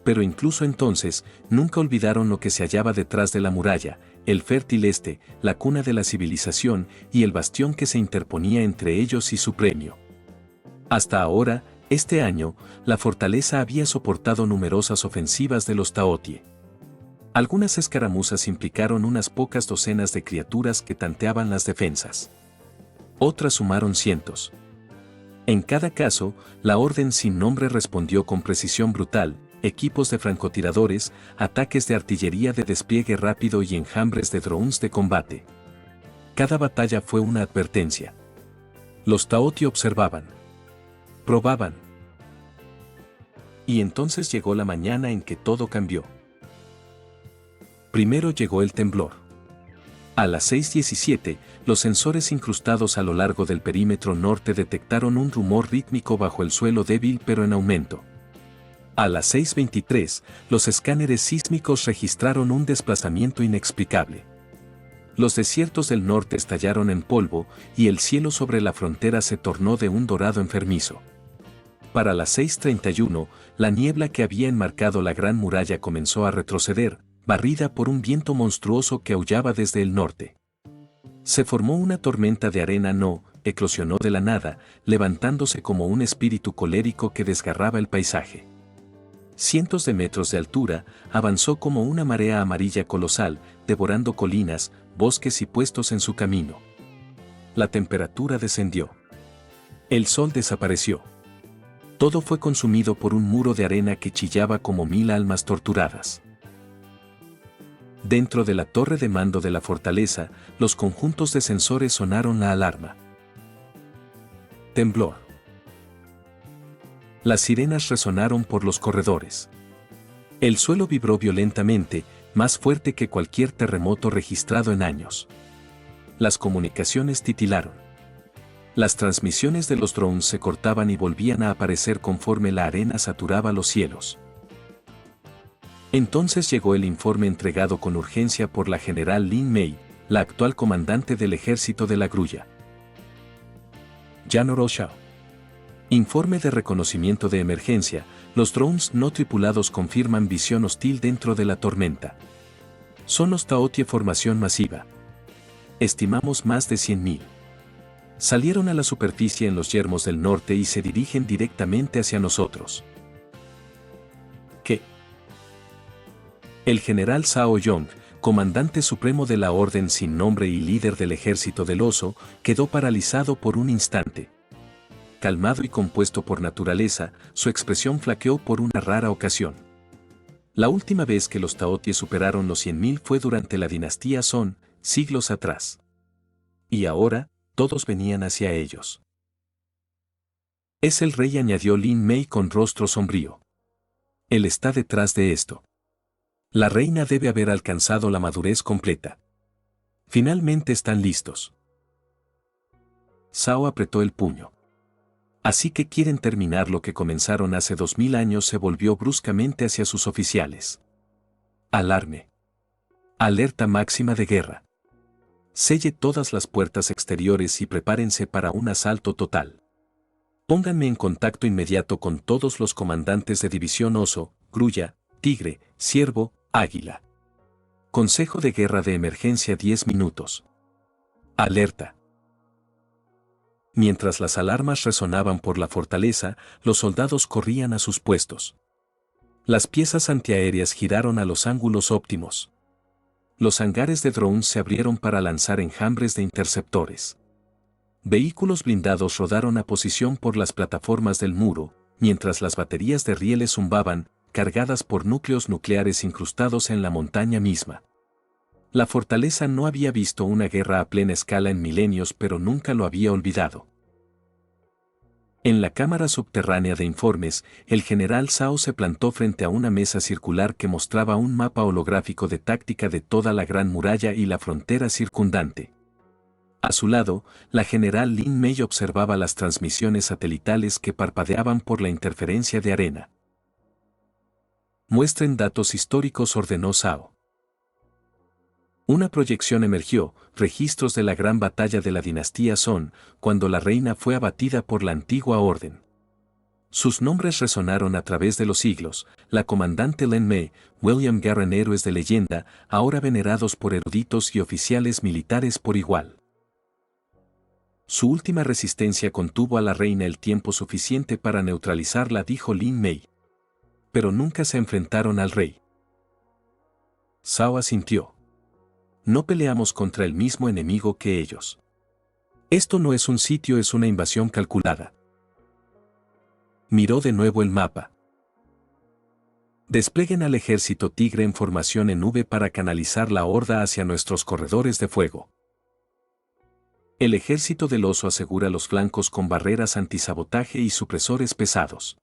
Pero incluso entonces, nunca olvidaron lo que se hallaba detrás de la muralla, el fértil este, la cuna de la civilización y el bastión que se interponía entre ellos y su premio. Hasta ahora, este año, la fortaleza había soportado numerosas ofensivas de los Taotie. Algunas escaramuzas implicaron unas pocas docenas de criaturas que tanteaban las defensas. Otras sumaron cientos. En cada caso, la orden sin nombre respondió con precisión brutal, equipos de francotiradores, ataques de artillería de despliegue rápido y enjambres de drones de combate. Cada batalla fue una advertencia. Los Taotie observaban. Probaban. Y entonces llegó la mañana en que todo cambió. Primero llegó el temblor. A las 6:17, los sensores incrustados a lo largo del perímetro norte detectaron un rumor rítmico bajo el suelo débil pero en aumento. A las 6:23, los escáneres sísmicos registraron un desplazamiento inexplicable. Los desiertos del norte estallaron en polvo y el cielo sobre la frontera se tornó de un dorado enfermizo. Para las 6:31, la niebla que había enmarcado la gran muralla comenzó a retroceder, barrida por un viento monstruoso que aullaba desde el norte. Se formó una tormenta de arena eclosionó de la nada, levantándose como un espíritu colérico que desgarraba el paisaje. Cientos de metros de altura, avanzó como una marea amarilla colosal, devorando colinas, bosques y puestos en su camino. La temperatura descendió. El sol desapareció. Todo fue consumido por un muro de arena que chillaba como 1000 almas torturadas. Dentro de la torre de mando de la fortaleza, los conjuntos de sensores sonaron la alarma. Temblor. Las sirenas resonaron por los corredores. El suelo vibró violentamente, más fuerte que cualquier terremoto registrado en años. Las comunicaciones titilaron. Las transmisiones de los drones se cortaban y volvían a aparecer conforme la arena saturaba los cielos. Entonces llegó el informe entregado con urgencia por la general Lin Mei, la actual comandante del ejército de la Grulla. General Shao. Informe de reconocimiento de emergencia, los drones no tripulados confirman visión hostil dentro de la tormenta. Son los Taotie formación masiva. Estimamos más de 100.000. Salieron a la superficie en los yermos del norte y se dirigen directamente hacia nosotros. ¿Qué? El general Zhao Yong, comandante supremo de la Orden sin nombre y líder del ejército del oso, quedó paralizado por un instante. Calmado y compuesto por naturaleza, su expresión flaqueó por una rara ocasión. La última vez que los Taotie superaron los 100.000 fue durante la dinastía Song, siglos atrás. Y ahora, todos venían hacia ellos. Es el rey, añadió Lin Mei con rostro sombrío. Él está detrás de esto. La reina debe haber alcanzado la madurez completa. Finalmente están listos. Zhao apretó el puño. Así que quieren terminar lo que comenzaron hace 2000 años. Se volvió bruscamente hacia sus oficiales. Alarme. Alerta máxima de guerra. Selle todas las puertas exteriores y prepárense para un asalto total. Pónganme en contacto inmediato con todos los comandantes de división Oso, Grulla, Tigre, Ciervo, Águila. Consejo de guerra de emergencia 10 minutos. Alerta. Mientras las alarmas resonaban por la fortaleza, los soldados corrían a sus puestos. Las piezas antiaéreas giraron a los ángulos óptimos. Los hangares de drones se abrieron para lanzar enjambres de interceptores. Vehículos blindados rodaron a posición por las plataformas del muro, mientras las baterías de rieles zumbaban, cargadas por núcleos nucleares incrustados en la montaña misma. La fortaleza no había visto una guerra a plena escala en milenios, pero nunca lo había olvidado. En la cámara subterránea de informes, el general Zhao se plantó frente a una mesa circular que mostraba un mapa holográfico de táctica de toda la Gran Muralla y la frontera circundante. A su lado, la general Lin Mei observaba las transmisiones satelitales que parpadeaban por la interferencia de arena. Muestren datos históricos, ordenó Zhao. Una proyección emergió, registros de la gran batalla de la dinastía Song, cuando la reina fue abatida por la antigua orden. Sus nombres resonaron a través de los siglos, la comandante Lin Mei, William Garren, héroes de leyenda, ahora venerados por eruditos y oficiales militares por igual. Su última resistencia contuvo a la reina el tiempo suficiente para neutralizarla, dijo Lin Mei. Pero nunca se enfrentaron al rey. Zhao asintió. No peleamos contra el mismo enemigo que ellos. Esto no es un sitio, es una invasión calculada. Miró de nuevo el mapa. Desplieguen al ejército Tigre en formación en V para canalizar la horda hacia nuestros corredores de fuego. El ejército del oso asegura los flancos con barreras antisabotaje y supresores pesados.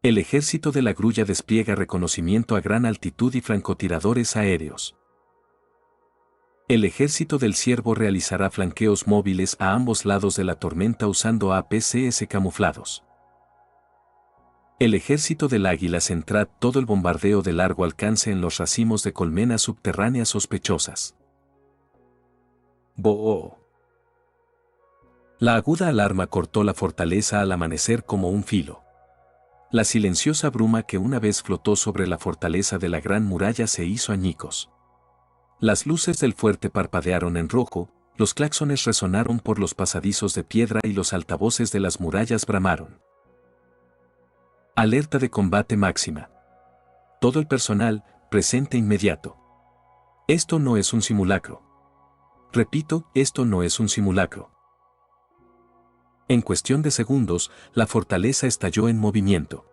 El ejército de la grulla despliega reconocimiento a gran altitud y francotiradores aéreos. El ejército del ciervo realizará flanqueos móviles a ambos lados de la tormenta usando APCs camuflados. El ejército del águila centrará todo el bombardeo de largo alcance en los racimos de colmenas subterráneas sospechosas. ¡Boh! La aguda alarma cortó la fortaleza al amanecer como un filo. La silenciosa bruma que una vez flotó sobre la fortaleza de la Gran Muralla se hizo añicos. Las luces del fuerte parpadearon en rojo, los claxones resonaron por los pasadizos de piedra y los altavoces de las murallas bramaron. Alerta de combate máxima. Todo el personal, presente inmediato. Esto no es un simulacro. Repito, esto no es un simulacro. En cuestión de segundos, la fortaleza estalló en movimiento.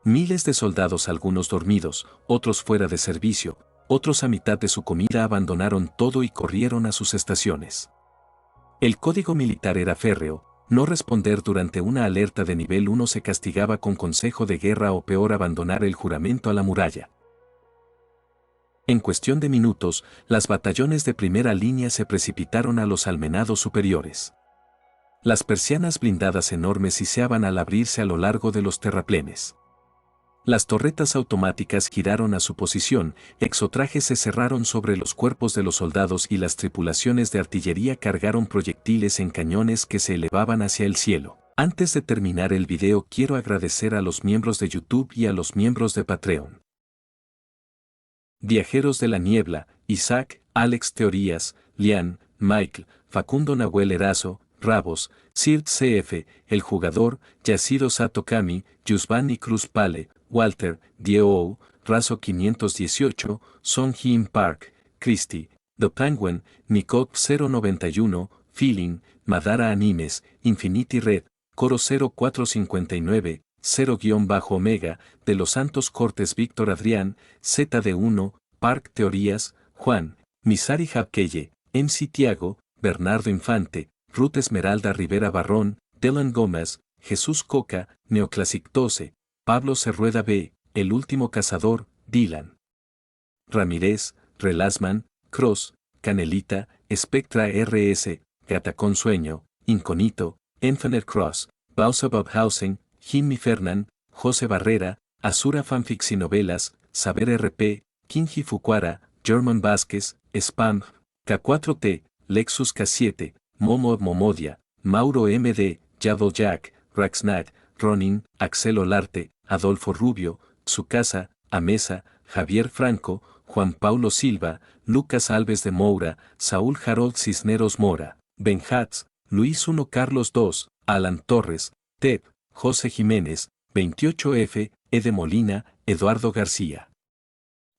Miles de soldados, algunos dormidos, otros fuera de servicio, otros a mitad de su comida, abandonaron todo y corrieron a sus estaciones. El código militar era férreo: no responder durante una alerta de nivel 1 se castigaba con consejo de guerra o peor, abandonar el juramento a la muralla. En cuestión de minutos, las batallones de primera línea se precipitaron a los almenados superiores. Las persianas blindadas enormes siseaban al abrirse a lo largo de los terraplenes. Las torretas automáticas giraron a su posición, exotrajes se cerraron sobre los cuerpos de los soldados y las tripulaciones de artillería cargaron proyectiles en cañones que se elevaban hacia el cielo. Antes de terminar el video, quiero agradecer a los miembros de YouTube y a los miembros de Patreon. Viajeros de la Niebla, Isaac, Alex Teorías, Lian, Michael, Facundo Nahuel Erazo, Rabos, Sirt CF, El Jugador, Yacido Sato Kami, Yusbani Cruz Pale, Walter, Dieo, Razo 518, Song Hyun Park, Christy, The Penguin, Nikok 091, Feeling, Madara Animes, Infinity Red, Coro 0459, 0-Omega, De los Santos Cortes Víctor Adrián, ZD1, Park Teorías, Juan, Misari Jabkeye, MC Tiago, Bernardo Infante, Ruth Esmeralda Rivera Barrón, Dylan Gómez, Jesús Coca, Neoclassic 12, Pablo Cerrueda B, El Último Cazador, Dylan Ramírez, Relasman, Cross, Canelita, Spectra RS, Gata con Sueño, Inconito, Infinite Cross, Bausabab Housing, Jimmy Fernan, José Barrera, Azura Fanfics y Novelas, Saber RP, Kinji Fukuara, German Vázquez, Spam, K4T, Lexus K7, Momo Momodia, Mauro MD, Jado Jack, Raxnat, Ronin, Axel Olarte, Adolfo Rubio, Tsukasa, Amesa, Javier Franco, Juan Paulo Silva, Lucas Alves de Moura, Saúl Harold Cisneros Mora, Ben Hatz, Luis I Carlos II, Alan Torres, Tep, José Jiménez, 28F, Ede Molina, Eduardo García.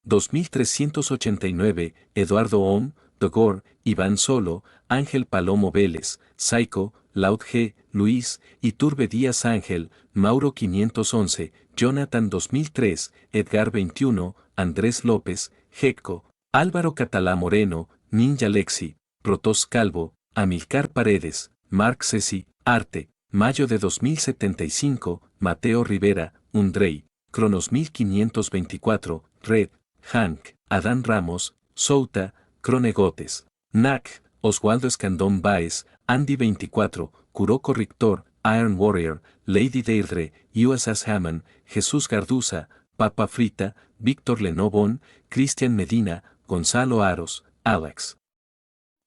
2389, Eduardo Ohm, Dogor, Iván Solo, Ángel Palomo Vélez, Saico, Laud G, Luis, Iturbe Díaz Ángel, Mauro 511, Jonathan 2003, Edgar 21, Andrés López, Jecco, Álvaro Catalá Moreno, Ninja Lexi, Protos Calvo, Amilcar Paredes, Marc Ceci, Arte, Mayo de 2075, Mateo Rivera, Undrey, Cronos 1524, Red, Hank, Adán Ramos, Souta, Cronegotes, Nac, Oswaldo Escandón Baez, Andy 24, Kuroko Rictor, Iron Warrior, Lady Deirdre, USS Hammond, Jesús Garduza, Papa Frita, Víctor Lenobón, Cristian Medina, Gonzalo Aros, Alex.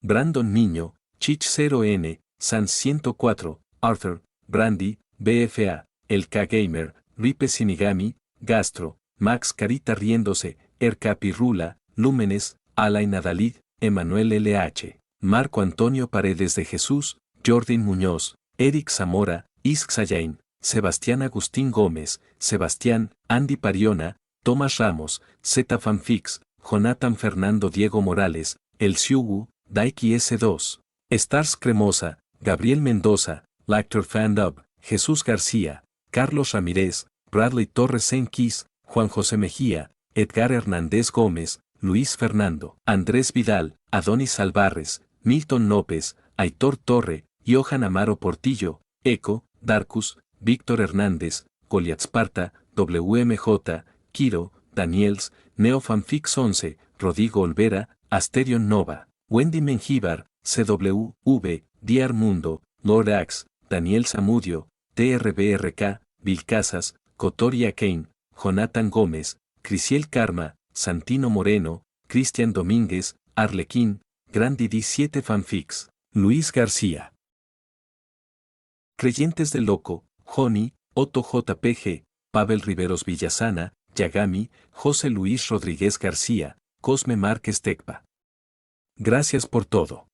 Brandon Niño, Chich 0N, Sans 104, Arthur, Brandy, BFA, El K-Gamer, Ripe Sinigami, Gastro, Max Carita Riéndose, Ercapi Rula, Lúmenes, Alain Adalid, Emanuel LH, Marco Antonio Paredes de Jesús, Jordan Muñoz, Eric Zamora, Isk Sayain, Sebastián Agustín Gómez, Sebastián, Andy Pariona, Tomás Ramos, Z Fanfix, Jonathan Fernando Diego Morales, El Siugu, Daiki S2, Stars Cremosa, Gabriel Mendoza, Lactor Fandub, Jesús García, Carlos Ramírez, Bradley Torres Enquis, Juan José Mejía, Edgar Hernández Gómez, Luis Fernando, Andrés Vidal, Adonis Alvarez, Milton López, Aitor Torre, Johan Amaro Portillo, Eco, Darkus, Víctor Hernández, Goliath Sparta, WMJ, Kiro, Daniels, Neofanfix 11, Rodrigo Olvera, Asterion Nova, Wendy Mengíbar, CWV, Diar Mundo, Lord Axe, Daniel Zamudio, TRBRK, Vilcasas, Cotoria Kane, Jonathan Gómez, Crisiel Karma, Santino Moreno, Cristian Domínguez, Arlequín, Grandi D7 Fanfix, Luis García. Creyentes del Loco, Joni, Otto JPG, Pavel Riveros Villasana, Yagami, José Luis Rodríguez García, Cosme Márquez Tecpa. Gracias por todo.